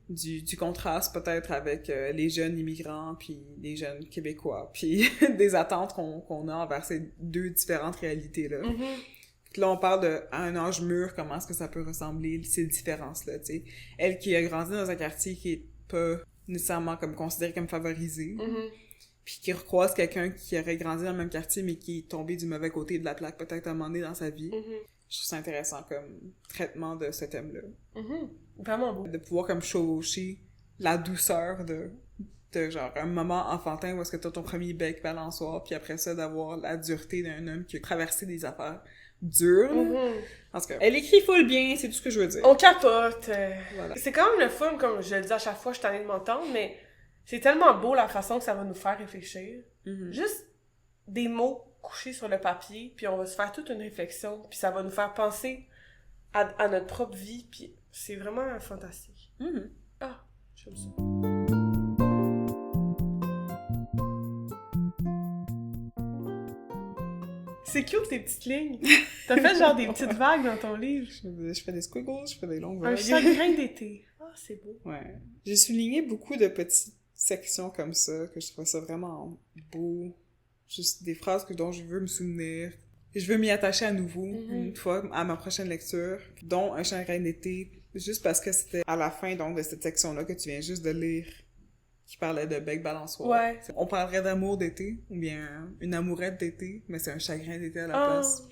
du contraste peut-être avec les jeunes immigrants, puis les jeunes Québécois, puis des attentes qu'on a envers ces deux différentes réalités-là. Puis là, on parle à un âge mûr, comment est-ce que ça peut ressembler, ces différences-là, tu sais. Elle qui a grandi dans un quartier qui est pas nécessairement comme considéré comme favorisé, puis qui recroise quelqu'un qui aurait grandi dans le même quartier, mais qui est tombé du mauvais côté de la plaque peut-être à un moment donné dans sa vie. Je trouve ça intéressant comme traitement de ce thème-là. Vraiment beau. De pouvoir comme chevaucher la douceur de genre un moment enfantin où est-ce que t'as ton premier bec balançoire, puis après ça, d'avoir la dureté d'un homme qui a traversé des affaires dures. En tout cas, elle écrit full bien, c'est tout ce que je veux dire. On capote. Voilà. C'est quand même le fun, comme je le dis à chaque fois, je suis tannée de m'entendre, mais c'est tellement beau la façon que ça va nous faire réfléchir. Juste des mots couchés sur le papier, puis on va se faire toute une réflexion, puis ça va nous faire penser à notre propre vie, puis c'est vraiment fantastique. Ah, j'aime ça. C'est cute, tes petites lignes. T'as fait genre des petites vagues dans ton livre. Je fais des squiggles, je fais des longues vagues. Un chagrin d'été. Ah, c'est beau. Ouais. J'ai souligné beaucoup de petites sections comme ça, que je trouvais ça vraiment beau. Juste des phrases dont je veux me souvenir. Et je veux m'y attacher à nouveau, une fois, à ma prochaine lecture, dont Un chagrin d'été, juste parce que c'était à la fin, donc, de cette section-là que tu viens juste de lire, qui parlait de bec balançoire. Ouais. On parlerait d'amour d'été, ou bien une amourette d'été, mais c'est un chagrin d'été à la place.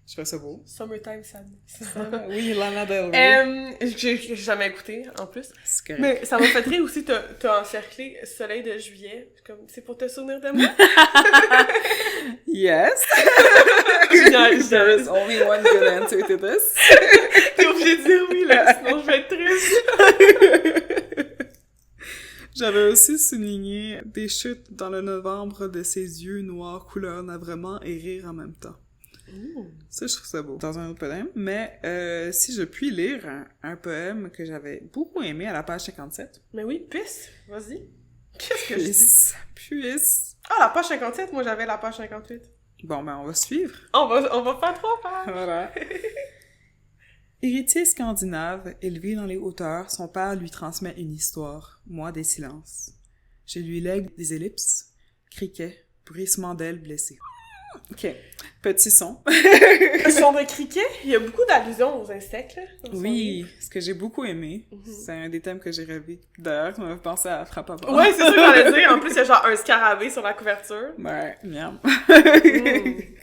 Je trouve ça beau. Summertime Sadness. Oui, Lana Del Rey. J'ai jamais écouté, en plus. C'est correct. Mais ça m'a fait rire aussi, t'as encerclé Soleil de juillet. Comme, c'est pour te souvenir de moi? Yes! There is only one good answer to this. T'es obligé de dire oui, là, sinon je vais être triste. J'avais aussi souligné des chutes dans le novembre de ses yeux noirs couleur navrement et rire en même temps. Ça, je trouve ça beau. Dans un autre poème. Mais si je puis lire un poème que j'avais beaucoup aimé à la page 57. Mais oui, puisse, vas-y. Qu'est-ce que je dis? Puisse. Ah, la page 57, moi j'avais la page 58. Bon, ben on va suivre. On va faire 3 pages. Voilà. Héritier scandinave, élevé dans les hauteurs, son père lui transmet une histoire, moi des silences. Je lui lègue des ellipses, criquets, bruissement d'ailes blessées. OK. Petit son. Son de criquet, il y a beaucoup d'allusions aux insectes, là. Oui, ce que j'ai beaucoup aimé. C'est un des thèmes que j'ai rêvé. D'ailleurs, ça m'a fait penser à Frappe à bord. Ouais, c'est ça que j'allais dire. En plus, il y a genre un scarabée sur la couverture. Ouais, miam.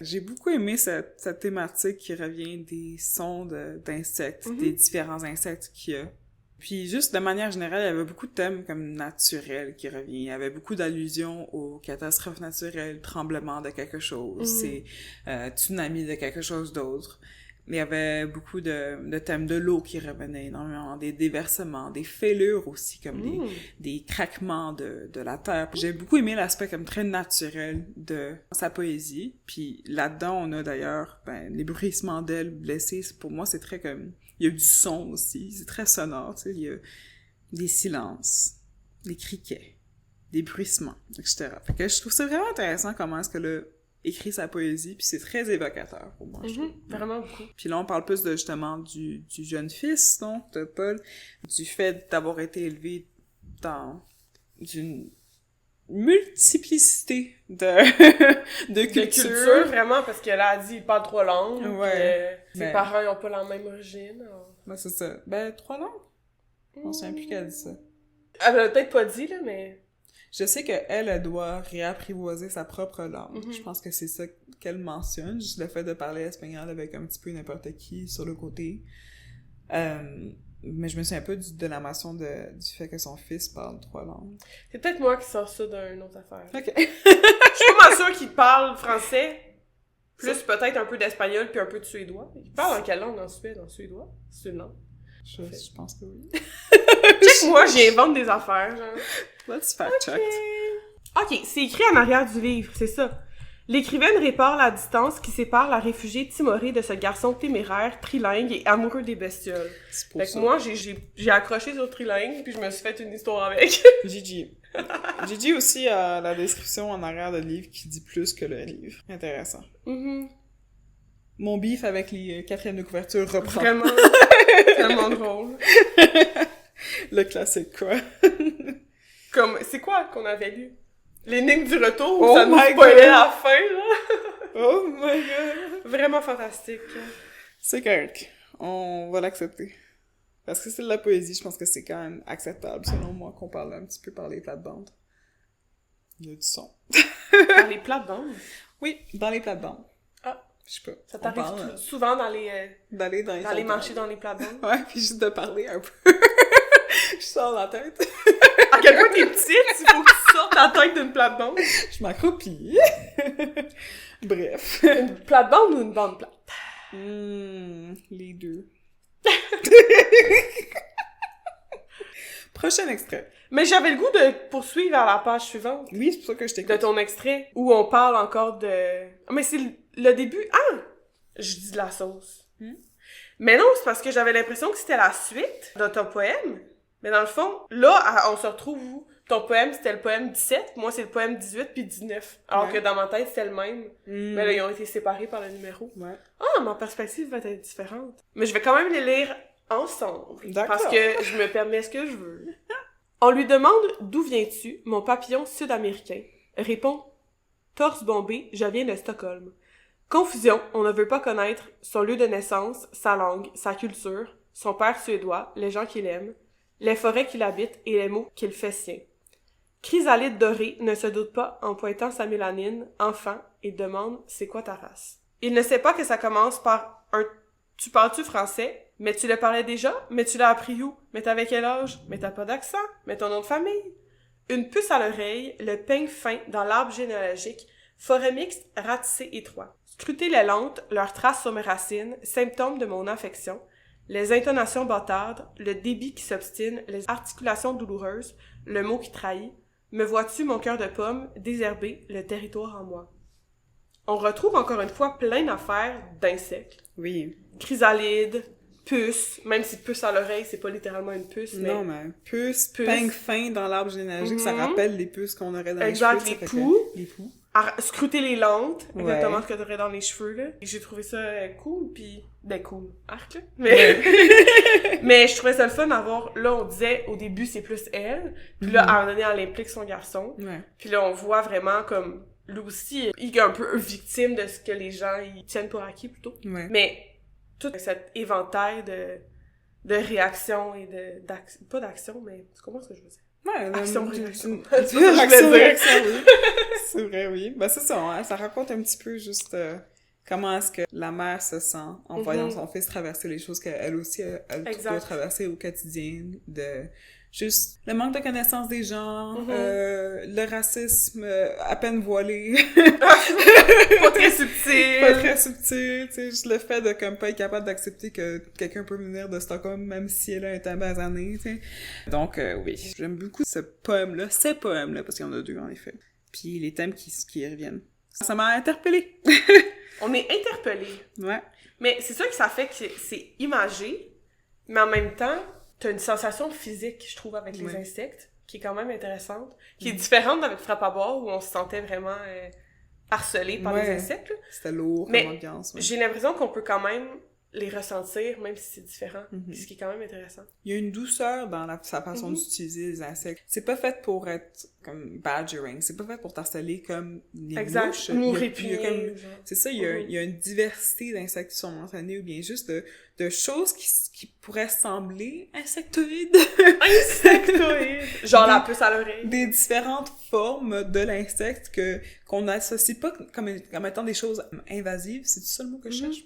J'ai beaucoup aimé cette thématique qui revient des sons d'insectes, des différents insectes qu'il y a. Puis juste de manière générale, il y avait beaucoup de thèmes comme naturels qui reviennent. Il y avait beaucoup d'allusions aux catastrophes naturelles, tremblements de quelque chose, c'est tsunami de quelque chose d'autre. Mais il y avait beaucoup de thèmes de l'eau qui revenaient énormément, des déversements, des fêlures aussi, comme des craquements de la terre. J'ai beaucoup aimé l'aspect comme très naturel de sa poésie. Puis là-dedans, on a d'ailleurs les bruissements d'ailes blessées. Pour moi, c'est très comme... Il y a du son aussi, c'est très sonore, tu sais, il y a des silences, des criquets, des bruissements, etc. Fait que je trouve ça vraiment intéressant comment est-ce que le écrit sa poésie, puis c'est très évocateur pour moi, je trouve. Vraiment beaucoup. Puis là, on parle plus de, justement, du jeune fils, donc, de Paul, du fait d'avoir été élevé dans une multiplicité de cultures. Vraiment, parce que là, elle dit, il parle 3 langues. Ouais. Ses parents n'ont pas la même origine. Alors... Ben, c'est ça. 3 langues? On sait plus qu'elle dit ça. Elle l'a peut-être pas dit, là, mais... Je sais qu'elle doit réapprivoiser sa propre langue. Je pense que c'est ça qu'elle mentionne, juste le fait de parler espagnol avec un petit peu n'importe qui sur le côté. Mais je me souviens un peu de la mention du fait que son fils parle 3 langues. C'est peut-être moi qui sors ça d'une autre affaire. OK. Je suis pas mal sûre qu'il parle français, plus peut-être un peu d'espagnol puis un peu de suédois. Il parle en quelle langue en Suède? En suédois? C'est une langue. Je pense que oui. Check-moi, j'invente des affaires, genre. Let's fact-check. OK, c'est écrit en arrière du livre, c'est ça. L'écrivaine répare la distance qui sépare la réfugiée timorée de ce garçon téméraire, trilingue et amoureux des bestioles. Fait que moi, j'ai accroché sur trilingue, puis je me suis fait une histoire avec. Gigi. Gigi aussi a la description en arrière de livre qui dit plus que le livre. Intéressant. Mon beef avec les 4e de couverture reprend. Vraiment. Tellement drôle. Le classique, quoi. Comme, c'est quoi qu'on avait lu? L'énigme du retour, où Oh ça nous my spoilait God. la fin, là. Oh my god! Vraiment fantastique. C'est correct. On va l'accepter. Parce que c'est de la poésie, je pense que c'est quand même acceptable, selon moi, qu'on parle un petit peu par les plates-bandes. Il y a du son. Dans les plates-bandes? Oui, dans les plates-bandes. Ah. Je sais pas. Ça on t'arrive parle, souvent dans les d'aller dans les marchés, dans les plates-bandes? Ouais, puis juste de parler un peu. Je sors la tête. À quel point t'es petite, il faut que tu sortes la tête d'une plate-bande. Je m'accroupis. Bref. Une plate-bande ou une bande plate? Les deux. Prochain extrait. Mais j'avais le goût de poursuivre à la page suivante. Oui, c'est pour ça que je t'écoute. De ton extrait, où on parle encore de... Mais c'est le début... Ah! Je dis de la sauce. Mais non, c'est parce que j'avais l'impression que c'était la suite de ton poème. Mais dans le fond, là, on se retrouve où? Ton poème, c'était le poème 17, moi, c'est le poème 18 puis 19. Alors que dans ma tête, c'était le même. Mais là, ils ont été séparés par le numéro. Ouais. Ah, ma perspective va être différente. Mais je vais quand même les lire ensemble. D'accord. Parce que je me permets ce que je veux. On lui demande « D'où viens-tu, mon papillon sud-américain ?» Répond « Torse bombé, je viens de Stockholm. » Confusion, on ne veut pas connaître son lieu de naissance, sa langue, sa culture, son père suédois, les gens qu'il aime, les forêts qu'il habite et les mots qu'il fait sien. Chrysalide dorée ne se doute pas en pointant sa mélanine, enfant, et demande « C'est quoi ta race? » Il ne sait pas que ça commence par un « Tu parles-tu français? » Mais tu le parlais déjà? Mais tu l'as appris où? Mais t'avais quel âge? Mais t'as pas d'accent? Mais ton nom de famille? Une puce à l'oreille, le peigne fin dans l'arbre généalogique, forêt mixte, ratissée étroit. Scruter les lentes, leurs traces sur mes racines, symptômes de mon affection, les intonations bâtardes, le débit qui s'obstine, les articulations douloureuses, le mot qui trahit. Me vois-tu, mon cœur de pomme, désherber le territoire en moi? On retrouve encore une fois plein d'affaires d'insectes. Oui. Chrysalides, puce, même si puce à l'oreille, c'est pas littéralement une puce, mais... Non, mais puce, peigne fin dans l'arbre généalogique, ça rappelle les puces qu'on aurait dans exact, les cheveux. les poux. Les poux. Scruter les lentes, Ouais. exactement ce que t'aurais dans les cheveux, là. Et j'ai trouvé ça cool, pis... Ben, cool. Arc, là. Mais... mais je trouvais ça le fun d'avoir... Là, on disait, au début, c'est plus elle. Puis là, à un moment donné, elle implique son garçon. Ouais. Puis là, on voit vraiment comme... Lui aussi, il est un peu victime de ce que les gens, ils tiennent pour acquis, plutôt. Ouais. Mais tout cet éventail de réactions et d'action... Pas d'action, mais... Tu comprends ce que je veux dire? Ouais, Action, réaction. réaction. Action, réaction, oui. C'est vrai, oui. Ben, c'est ça, hein, ça raconte un petit peu juste comment est-ce que la mère se sent en voyant son fils traverser les choses qu'elle aussi, elle doit traverser au quotidien, de juste le manque de connaissance des gens, le racisme à peine voilé. Pas très subtil. Pas très subtil, tu sais, juste le fait de comme pas être capable d'accepter que quelqu'un peut venir de Stockholm même si elle a un temps basané, tu sais. Donc oui, j'aime beaucoup ces poèmes-là, parce qu'il y en a deux en effet. Puis les thèmes qui reviennent. Ça m'a interpellée. On est interpellé. Ouais. Mais c'est ça que ça fait que c'est imagé, mais en même temps, t'as une sensation physique, je trouve, avec les insectes, qui est quand même intéressante, qui est différente avec Frappe à boire, où on se sentait vraiment harcelé par les insectes. Là. C'était lourd mais comme ambiance. Ouais. J'ai l'impression qu'on peut quand même les ressentir, même si c'est différent, ce qui est quand même intéressant. Il y a une douceur dans sa façon d'utiliser les insectes. C'est pas fait pour être comme badgering, c'est pas fait pour t'harceler comme les mouches. C'est ça, il y a une diversité d'insectes qui sont mentionnés, ou bien juste de choses qui pourraient sembler insectoïdes. Insectoïdes! Genre la puce à l'oreille. Des différentes formes de l'insecte qu'on n'associe pas comme étant des choses invasives, c'est ça le mot que je cherche?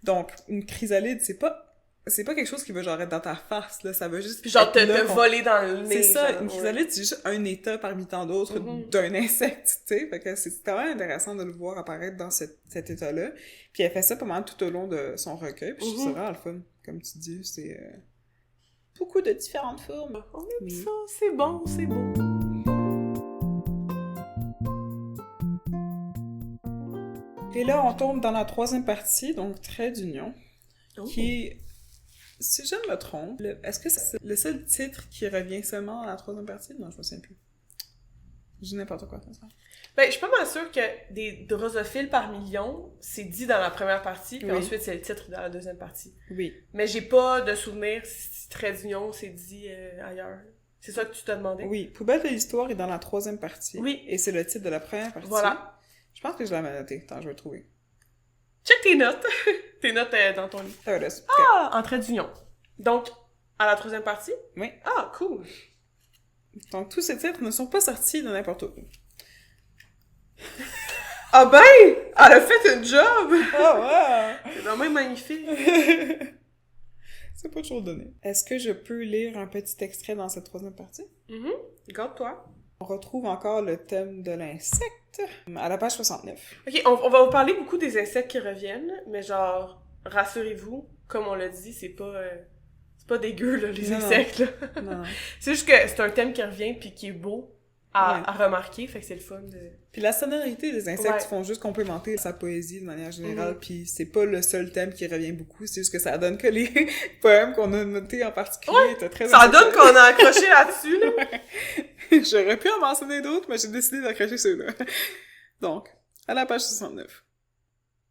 Donc, une chrysalide, c'est pas quelque chose qui va genre être dans ta face, là, ça va juste... Puis genre te voler dans le nez. C'est ça, une chrysalide, c'est juste un état parmi tant d'autres d'un insecte, tu sais, fait que c'est quand même intéressant de le voir apparaître dans cet état-là. Puis elle fait ça pas mal tout au long de son recueil, puis je trouve ça vraiment le fun, comme tu dis, c'est beaucoup de différentes formes. On aime ça, c'est bon, c'est beau. Et là, on tombe dans la troisième partie, donc Trait d'union, qui est, si je ne me trompe, est-ce que c'est le seul titre qui revient seulement à la troisième partie? Non, je me souviens plus. Je dis n'importe quoi, comme ça. Ben, je suis pas mal sûre que des drosophiles par million, c'est dit dans la première partie, puis ensuite c'est le titre dans la deuxième partie. Oui. Mais j'ai pas de souvenir si trait d'union c'est dit ailleurs. C'est ça que tu t'as demandé? Oui. Poubelle de l'histoire est dans la 3e partie. Oui. Et c'est le titre de la première partie. Voilà. Je pense que je l'avais noté. Attends, je vais le trouver. Check tes notes. Tes notes dans ton livre. En trait d'union. Donc, à la 3e partie? Oui. Ah, cool. Donc, tous ces titres ne sont pas sortis de n'importe où. Ah ben! Elle a fait un job! Oh, wow! C'est vraiment magnifique. C'est pas toujours donné. Est-ce que je peux lire un petit extrait dans cette 3e partie? Garde-toi. On retrouve encore le thème de l'insecte à la page 69. Ok, on va vous parler beaucoup des insectes qui reviennent, mais genre, rassurez-vous, comme on l'a dit, c'est pas dégueu, là, les insectes, là. Non. C'est juste que c'est un thème qui revient puis qui est beau à remarquer, fait que c'est le fun de... Puis la sonorité des insectes font juste complémenter sa poésie de manière générale, puis c'est pas le seul thème qui revient beaucoup, c'est juste que ça donne que les poèmes qu'on a notés en particulier étaient très ça donne qu'on a accroché là-dessus, là! J'aurais pu en mentionner d'autres, mais j'ai décidé d'accrocher ceux-là. Donc, à la page 69.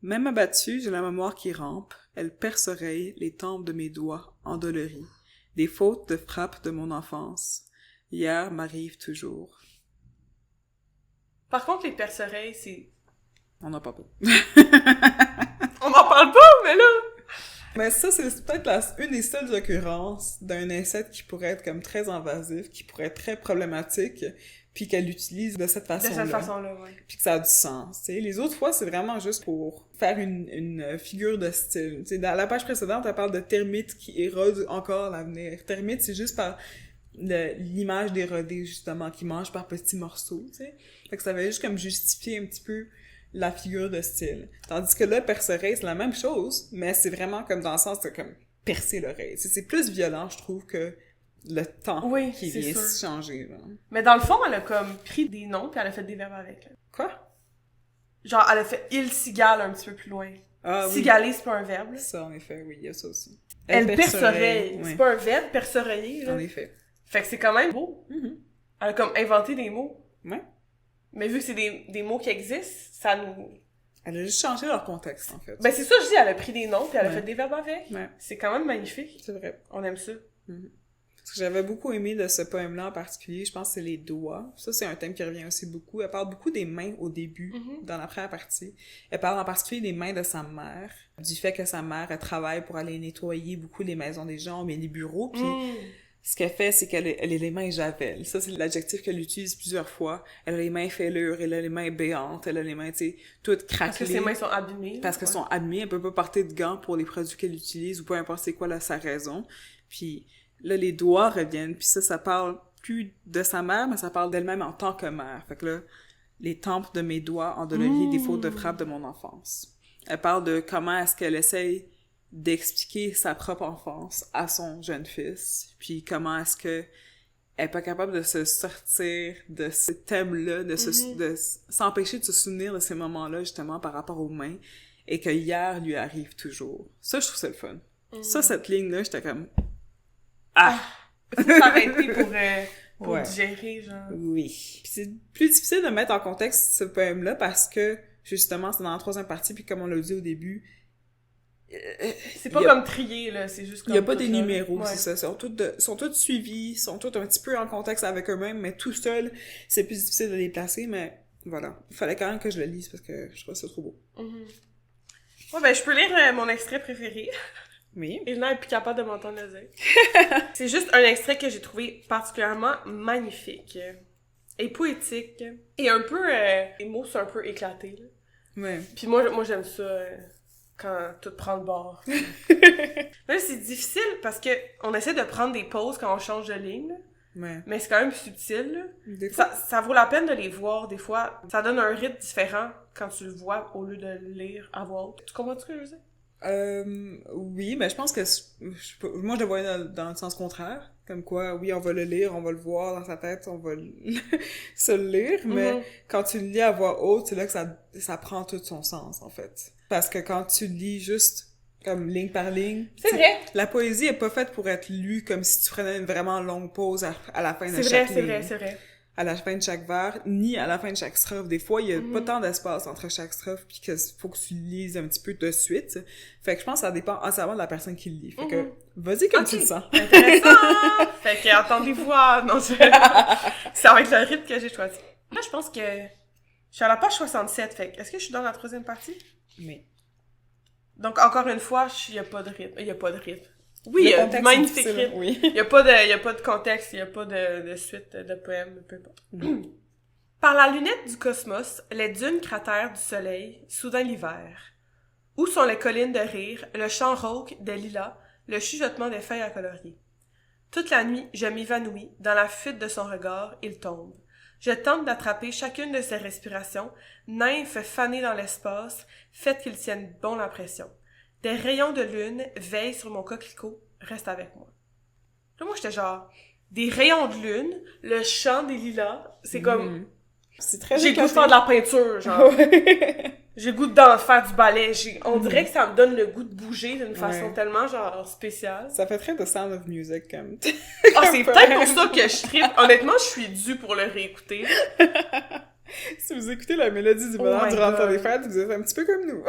Même abattue, j'ai la mémoire qui rampe, elle perce-oreille les tempes de mes doigts endoloris, des fautes de frappe de mon enfance. Hier m'arrive toujours. Par contre, les perce-oreilles, c'est... On n'en parle pas. On n'en parle pas, mais là... Mais ça, c'est peut-être une des seules occurrences d'un insecte qui pourrait être comme très invasif, qui pourrait être très problématique, puis qu'elle l'utilise de cette façon-là. De cette façon-là, oui. Puis que ça a du sens, tu sais. Les autres fois, c'est vraiment juste pour faire une figure de style. Tu sais, dans la page précédente, elle parle de termites qui érodent encore l'avenir. Termites, c'est juste par l'image d'éroder, justement, qui mange par petits morceaux, tu sais. Fait que ça va juste comme justifier un petit peu la figure de style. Tandis que là, percer, c'est la même chose, mais c'est vraiment comme dans le sens de comme percer l'oreille. C'est plus violent, je trouve, que le temps qui vient se changer, là. Mais dans le fond, elle a comme pris des noms puis elle a fait des verbes avec, là. Quoi? Genre, elle a fait « il cigale » un petit peu plus loin. Ah, cigaler, oui. c'est pas un verbe, là. Ça, en effet, oui, il y a ça aussi. Elle perce-oreille. C'est pas un verbe, perce-oreiller, là. En effet. Fait que c'est quand même beau. Mm-hmm. Elle a comme inventé des mots. Ouais. Mais vu que c'est des mots qui existent, ça nous... Elle a juste changé leur contexte, en fait. Ben c'est ça, je dis, elle a pris des noms puis elle a fait des verbes avec. Ouais. C'est quand même magnifique. C'est vrai. On aime ça. Mm-hmm. Ce que j'avais beaucoup aimé de ce poème-là en particulier, je pense que c'est les doigts. Ça, c'est un thème qui revient aussi beaucoup. Elle parle beaucoup des mains au début, dans la première partie. Elle parle en particulier des mains de sa mère, du fait que sa mère, elle travaille pour aller nettoyer beaucoup les maisons des gens, mais les bureaux, puis ce qu'elle fait, c'est qu'elle a les mains javel. Ça, c'est l'adjectif qu'elle utilise plusieurs fois. Elle a les mains fêlures, elle a les mains béantes, elle a les mains, tu sais, toutes craquelées. Parce que ses mains sont abîmées. Parce qu'elles sont abîmées, elle peut pas porter de gants pour les produits qu'elle utilise, ou peu importe c'est quoi là, sa raison. Puis là, les doigts reviennent, puis ça parle plus de sa mère, mais ça parle d'elle-même en tant que mère. Fait que là, les tempes de mes doigts endoloris, des fautes de frappe de mon enfance. Elle parle de comment est-ce qu'elle essaye d'expliquer sa propre enfance à son jeune fils, puis comment est-ce que elle est pas capable de se sortir de ce thème-là, de s'empêcher de se souvenir de ces moments-là, justement, par rapport aux mains, et que hier lui arrive toujours. Ça, je trouve ça le fun. Ça, cette ligne-là, j'étais comme... Ah! S'arrêter pour digérer, genre. Oui. Puis c'est plus difficile de mettre en contexte ce poème-là parce que, justement, c'est dans la 3e partie, puis comme on l'a dit au début, c'est pas comme trier, là, c'est juste comme... Il y a pas des numéros, c'est ça. Sont tous suivis, sont tous un petit peu en contexte avec eux-mêmes, mais tout seul, c'est plus difficile de les placer, mais voilà. Il fallait quand même que je le lise parce que je trouve ça trop beau. Ouais, ben, je peux lire mon extrait préféré. Oui. Elena est plus capable de m'entendre le dire. C'est juste un extrait que j'ai trouvé particulièrement magnifique et poétique et un peu... les mots sont un peu éclatés, là. Ouais. Puis moi j'aime ça... quand tout prend le bord. Là, c'est difficile parce que on essaie de prendre des pauses quand on change de ligne, là. Ouais. Mais c'est quand même subtil, là. Des fois... ça vaut la peine de les voir, des fois. Ça donne un rythme différent quand tu le vois au lieu de le lire à voix haute. Tu comprends ce que je veux dire? Oui, mais je pense que moi je le voyais dans le sens contraire, comme quoi oui on va le lire, on va le voir dans sa tête, on va se le lire, mais quand tu le lis à voix haute, c'est là que ça prend tout son sens en fait. Parce que quand tu lis juste comme ligne par ligne, c'est vrai. La poésie est pas faite pour être lue comme si tu prenais une vraiment longue pause à la fin de chaque ligne. C'est vrai. à la fin de chaque vers, ni à la fin de chaque strophe. Des fois, il y a pas tant d'espace entre chaque strophe, puis qu'il faut que tu lises un petit peu de suite. Fait que je pense que ça dépend entièrement de la personne qui le lit. Fait que, vas-y comme tu le sens. Intéressant! Fait que, attendez-vous à... Non, ça va être le rythme que j'ai choisi. Là, je pense que je suis à la page 67, fait que, est-ce que je suis dans la troisième partie? Mais... Donc, encore une fois, il y a pas de rythme. Il y a pas de rythme. Oui, il y a du magnifique rythme. Oui. Il y a pas de contexte, il y a pas de suite de poèmes, peu importe. Par la lunette du cosmos, les dunes cratères du soleil, soudain l'hiver. Où sont les collines de rire, le chant rauque des lilas, le chuchotement des feuilles à colorier? Toute la nuit, je m'évanouis, dans la fuite de son regard, il tombe. Je tente d'attraper chacune de ses respirations, nymphes fanées dans l'espace, faites qu'ils tiennent bon l'impression. Des rayons de lune veillent sur mon coquelicot, reste avec moi. Là, moi, j'étais genre, des rayons de lune, le chant des lilas, c'est comme... C'est très j'ai le goût de faire de la peinture, genre. J'ai le goût d'en faire du ballet. On dirait que ça me donne le goût de bouger d'une façon tellement, genre, spéciale. Ça fait très The Sound of Music, comme... Ah, c'est peut-être pour ça que je trippe. Honnêtement, je suis due pour le réécouter. Si vous écoutez la mélodie du bonheur durant le temps des fêtes, vous êtes un petit peu comme nous.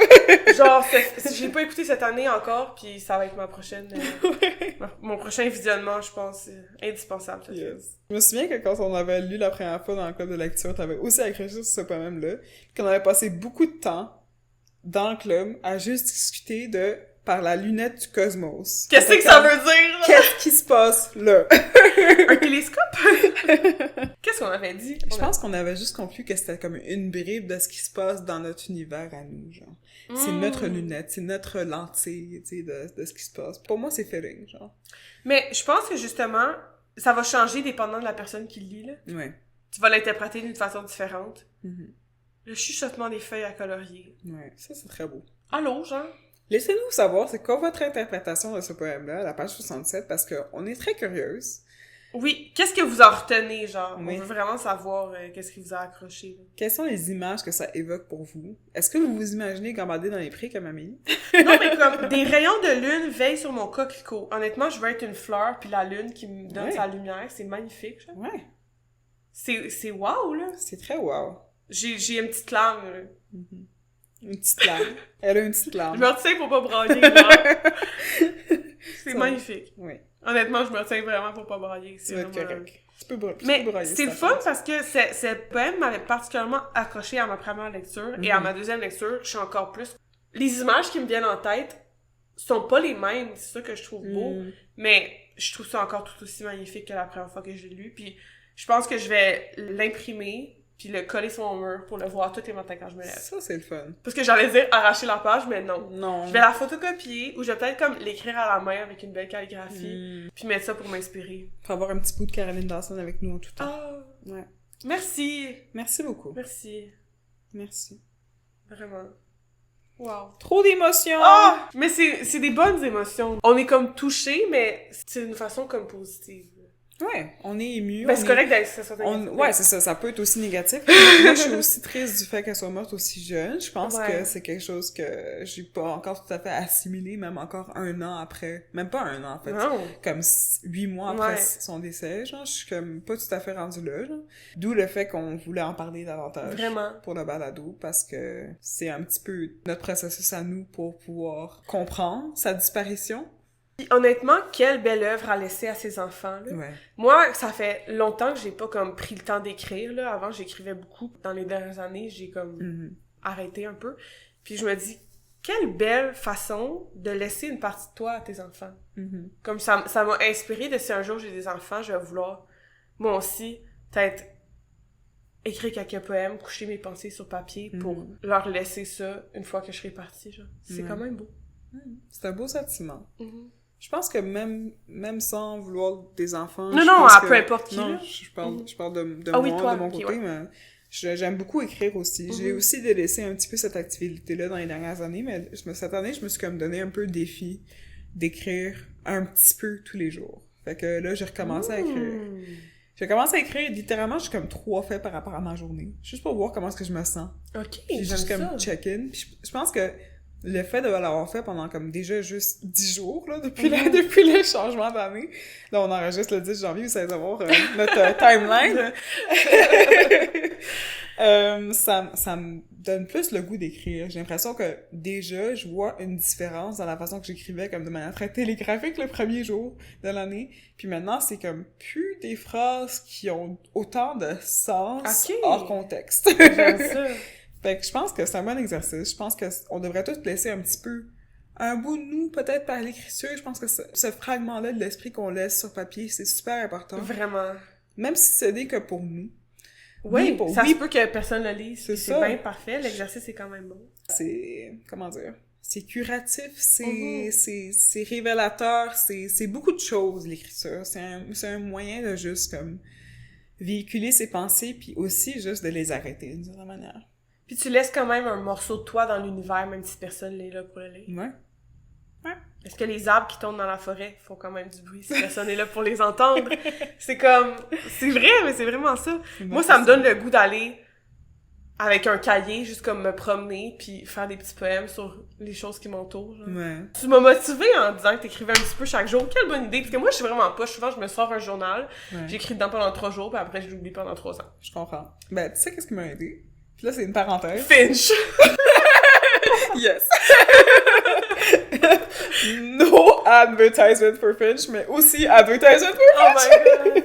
Genre, j'ai pas écouté cette année encore, puis ça va être ma prochaine... mon prochain visionnement, je pense, indispensable. Yes. Je me souviens que quand on avait lu la première fois dans le club de lecture, t'avais aussi accroché sur ce poème-là, qu'on avait passé beaucoup de temps dans le club à juste discuter de par la lunette du cosmos. Qu'est-ce que ça veut dire? Qu'est-ce qui se passe là? Un télescope? Qu'est-ce qu'on avait dit? Je pense qu'on avait juste conclu que c'était comme une bribe de ce qui se passe dans notre univers à nous, genre. C'est notre lunette, c'est notre lentille, tu sais, de ce qui se passe. Pour moi, c'est feeling, genre. Mais je pense que justement, ça va changer dépendant de la personne qui le lit, là. Ouais. Tu vas l'interpréter d'une façon différente. Le chuchotement des feuilles à colorier. Ouais, ça, c'est très beau. Allô, genre? Laissez-nous savoir c'est quoi votre interprétation de ce poème-là, à la page 67, parce qu'on est très curieuse. Oui, qu'est-ce que vous en retenez, genre? Oui. On veut vraiment savoir qu'est-ce qui vous a accroché. Là. Quelles sont les images que ça évoque pour vous? Est-ce que vous vous imaginez gambader dans les prés comme Amélie? Non, mais comme des rayons de lune veillent sur mon coquelicot. Honnêtement, je veux être une fleur, puis la lune qui me donne sa lumière, c'est magnifique. Genre. Ouais. C'est wow, là. C'est très wow. J'ai une petite larme, là. Une petite larme. Elle a une petite larme. Je me retiens pour pas brailler, genre. C'est magnifique. Oui. Honnêtement, je me retiens vraiment pour pas brailler. C'est vraiment correct. Tu peux brailler. Mais c'est le fun parce que ce poème m'avait particulièrement accroché à ma première lecture et à ma deuxième lecture, je suis encore plus... Les images qui me viennent en tête sont pas les mêmes, c'est ça que je trouve beau, mais je trouve ça encore tout aussi magnifique que la première fois que je l'ai lu, puis je pense que je vais l'imprimer puis le coller sur mon mur pour le voir tous les matins quand je me lève. Ça, c'est le fun. Parce que j'allais dire arracher la page, mais non. Non. Je vais la photocopier ou je vais peut-être comme l'écrire à la main avec une belle calligraphie puis mettre ça pour m'inspirer. Faut avoir un petit bout de Caroline Dawson avec nous en tout temps. Ah! Ouais. Merci! Merci beaucoup. Merci. Merci. Vraiment. Wow. Trop d'émotions! Ah! Mais c'est des bonnes émotions. On est comme touché, mais c'est d'une façon comme positive. Ouais, on est ému. Ben, c'est correct d'être ça. Ouais, c'est ça. Ça peut être aussi négatif. Moi, je suis aussi triste du fait qu'elle soit morte aussi jeune. Je pense que c'est quelque chose que j'ai pas encore tout à fait assimilé, même encore 1 an après. Même pas 1 an, en fait. Non. Comme 8 mois après son décès, genre. Je suis comme pas tout à fait rendue là, genre. D'où le fait qu'on voulait en parler davantage. Vraiment. Pour le balado, parce que c'est un petit peu notre processus à nous pour pouvoir comprendre sa disparition. Puis, honnêtement, quelle belle œuvre à laisser à ses enfants, là. Ouais. Moi, ça fait longtemps que j'ai pas comme pris le temps d'écrire, là. Avant, j'écrivais beaucoup. Dans les dernières années, j'ai comme arrêté un peu. Puis je me dis, quelle belle façon de laisser une partie de toi à tes enfants. Comme ça m'a inspiré de si un jour j'ai des enfants, je vais vouloir, moi aussi, peut-être écrire quelques poèmes, coucher mes pensées sur papier pour leur laisser ça une fois que je serai partie, genre. C'est quand même beau. C'est un beau sentiment. Je pense que même sans vouloir des enfants... Non, peu importe qui, non, là. Je parle de moi, de mon côté, mais j'aime beaucoup écrire aussi. J'ai aussi délaissé un petit peu cette activité-là dans les dernières années, mais cette année, je me suis comme donné un peu le défi d'écrire un petit peu tous les jours. Fait que là, j'ai recommencé à écrire. J'ai commencé à écrire, littéralement, je suis comme 3 faits par rapport à ma journée. Juste pour voir comment est-ce que je me sens. OK, Puis juste comme check-in. Puis je pense que le fait de l'avoir fait pendant comme déjà juste 10 jours, là, depuis le changement d'année. Là, on enregistre le 10 janvier, vous savez savoir notre timeline. Ça me donne plus le goût d'écrire. J'ai l'impression que déjà, je vois une différence dans la façon que j'écrivais comme de manière très télégraphique le premier jour de l'année. Puis maintenant, c'est comme plus des phrases qui ont autant de sens hors contexte. J'aime ça. Fait que je pense que c'est un bon exercice. Je pense qu'on devrait tous laisser un petit peu un bout de nous, peut-être par l'écriture. Je pense que ce fragment-là de l'esprit qu'on laisse sur papier, c'est super important. Vraiment. Même si ce n'est que pour nous. Oui, ça se peut que personne le lise. C'est bien parfait. L'exercice est quand même bon. C'est... comment dire? C'est curatif, c'est révélateur, c'est beaucoup de choses, l'écriture. C'est un moyen de juste, comme, véhiculer ses pensées, puis aussi juste de les arrêter, d'une certaine manière. Puis tu laisses quand même un morceau de toi dans l'univers, même si personne n'est là pour le lire. Ouais. Est-ce que les arbres qui tombent dans la forêt font quand même du bruit si personne n'est là pour les entendre? C'est comme... C'est vrai, mais c'est vraiment ça. Moi, ça me donne le goût d'aller avec un cahier, juste comme me promener, puis faire des petits poèmes sur les choses qui m'entourent. Ouais. Tu m'as motivée en disant que t'écrivais un petit peu chaque jour. Quelle bonne idée! Parce que moi, je suis vraiment pas. Souvent, je me sors un journal, j'écris dedans pendant 3 jours, puis après, je l'oublie pendant 3 ans. Je comprends. Ben, tu sais qu'est-ce qui m'a aidé? Puis là, c'est une parenthèse. Finch! Yes! No advertisement for Finch, mais aussi advertisement for Finch! Oh my god!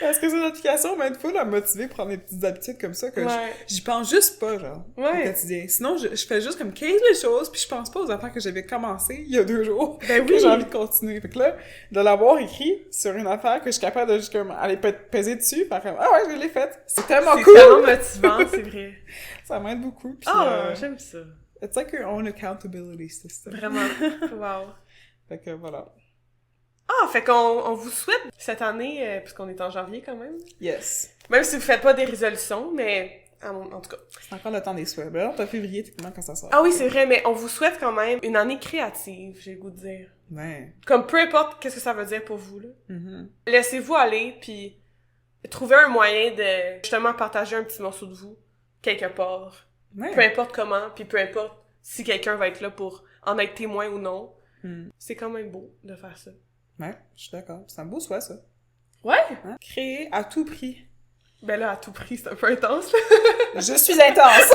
Parce que c'est une application Mindful à me motiver pour prendre des petites habitudes comme ça que j'y pense juste pas, genre, au quotidien. Sinon, je fais juste comme 15 les choses, puis je pense pas aux affaires que j'avais commencé il y a 2 jours. Ben oui! Que j'ai envie de continuer. Fait que là, de l'avoir écrit sur une affaire que je suis capable de juste comme aller peser dessus, faire comme, ah ouais, je l'ai faite. C'est tellement cool! C'est tellement motivant, c'est vrai. Ça m'aide beaucoup. Puis, j'aime ça. It's like your own accountability system. Vraiment. Wow. Fait que voilà. Fait qu'on vous souhaite cette année, puisqu'on est en janvier quand même. Yes. Même si vous faites pas des résolutions, mais en tout cas. C'est encore le temps des souhaits. Ben là, t'as février, techniquement, quand ça sort. Ah oui, c'est vrai, mais on vous souhaite quand même une année créative, j'ai le goût de dire. Ouais. Comme peu importe qu'est-ce que ça veut dire pour vous, là. Mm-hmm. Laissez-vous aller, puis trouvez un moyen de justement partager un petit morceau de vous, quelque part. Ouais. Peu importe comment, puis peu importe si quelqu'un va être là pour en être témoin ou non. C'est quand même beau de faire ça. Ouais, je suis d'accord. C'est un beau souhait, ça. Ouais! Hein? Créer à tout prix. Ben là, à tout prix, c'est un peu intense. Je suis intense!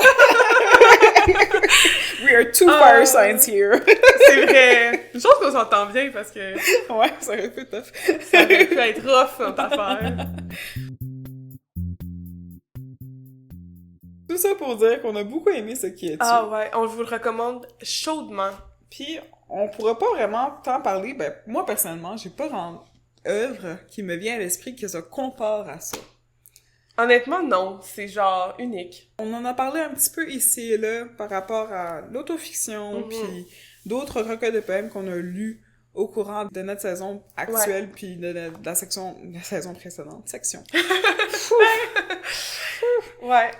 We are two fire signs here. C'est vrai! Une chose qu'on s'entend bien, parce que... Ouais, ça aurait pu être tough. Ça aurait pu être rough, notre affaire. Tout ça pour dire qu'on a beaucoup aimé ce qui est dessus. Ah ouais, on vous le recommande chaudement. Puis, on pourra pas vraiment t'en parler. Ben, moi, personnellement, j'ai pas une œuvre qui me vient à l'esprit qui se compare à ça. Honnêtement, non. C'est genre unique. On en a parlé un petit peu ici et là par rapport à l'autofiction, puis d'autres recueils de poèmes qu'on a lus au courant de notre saison actuelle, puis de la saison précédente. Section. Ouais.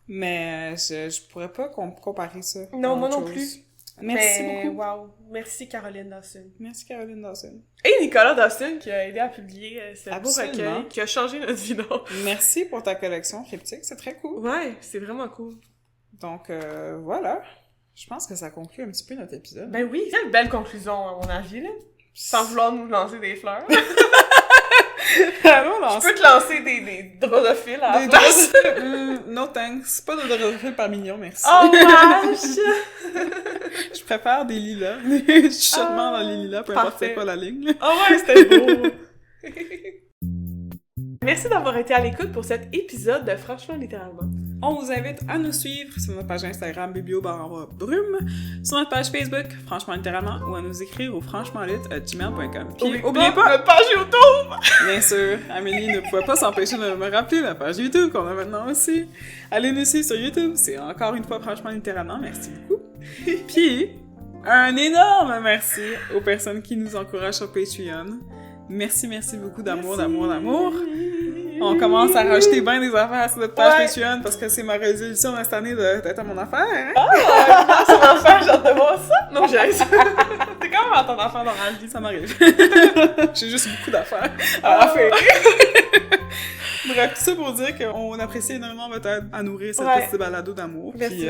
Mais je pourrais pas comparer ça. Non, moi non plus. Merci beaucoup. Wow. Merci Caroline Dawson. Merci Caroline Dawson. Et Nicolas Dawson qui a aidé à publier ce beau recueil qui a changé notre vie. Merci pour ta collection cryptique, c'est très cool. Ouais, c'est vraiment cool. Donc voilà, je pense que ça conclut un petit peu notre épisode. Ben oui, c'est une belle conclusion à mon avis, là. Sans vouloir nous lancer des fleurs. Je peux te lancer des drosophiles à la place. No thanks. Pas de drosophiles par million, merci. Oh vache! Je préfère des lilas. Chuchotement dans les lilas, peu importe c'est quoi la ligne. Oh ouais, c'était beau! Merci d'avoir été à l'écoute pour cet épisode de Franchement Littéralement. On vous invite à nous suivre sur notre page Instagram biblio_brume, sur notre page Facebook Franchement Littéralement ou à nous écrire au franchemanslit@gmail.com. Puis oubliez pas notre page YouTube! Bien sûr, Amélie ne pouvait pas s'empêcher de me rappeler la page YouTube qu'on a maintenant aussi. Allez nous suivre sur YouTube, c'est encore une fois Franchement Littéralement, merci beaucoup. Puis, un énorme merci aux personnes qui nous encouragent sur Patreon. Merci beaucoup d'amour. On commence à rajouter bien des affaires sur notre page Patreon parce que c'est ma résolution de cette année d'être à mon affaire. Hein? Ah, son affaire, j'ai hâte de voir ça. Non, j'ai t'es quand même à ton affaire dans la vie. Ça m'arrive. J'ai juste beaucoup d'affaires à faire. Bref, tout ça pour dire qu'on apprécie énormément votre aide à nourrir cette petite balado d'amour. Merci.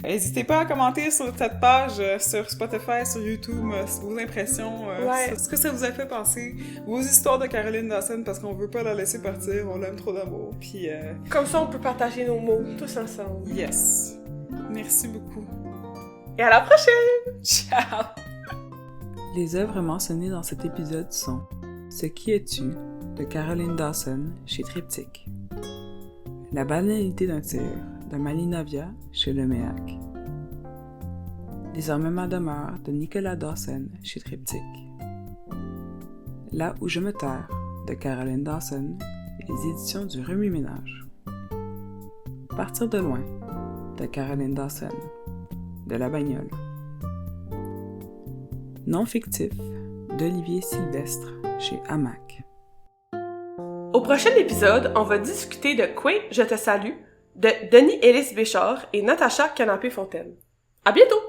N'hésitez pas à commenter sur cette page, sur Spotify, sur YouTube, vos impressions, ce que ça vous a fait penser, vos histoires de Caroline Dawson, parce qu'on veut pas la laisser partir, on l'aime trop d'amour. Puis, comme ça, on peut partager nos mots, tous ensemble. Yes. Merci beaucoup. Et à la prochaine! Ciao! Les œuvres mentionnées dans cet épisode sont Ce qui es-tu de Caroline Dawson chez Triptyque, La banalité d'un tir de Malinavia chez Le Méac, Désormais ma demeure de Nicolas Dawson chez Triptyque, Là où je me terre de Caroline Dawson et les éditions du Remue-Ménage, Partir de loin de Caroline Dawson de La Bagnole, Non fictif d'Olivier Sylvestre chez Hamac. Au prochain épisode, on va discuter de Coué, je te salue, de Denis Ellis Béchard et Natacha Canapé-Fontaine. À bientôt!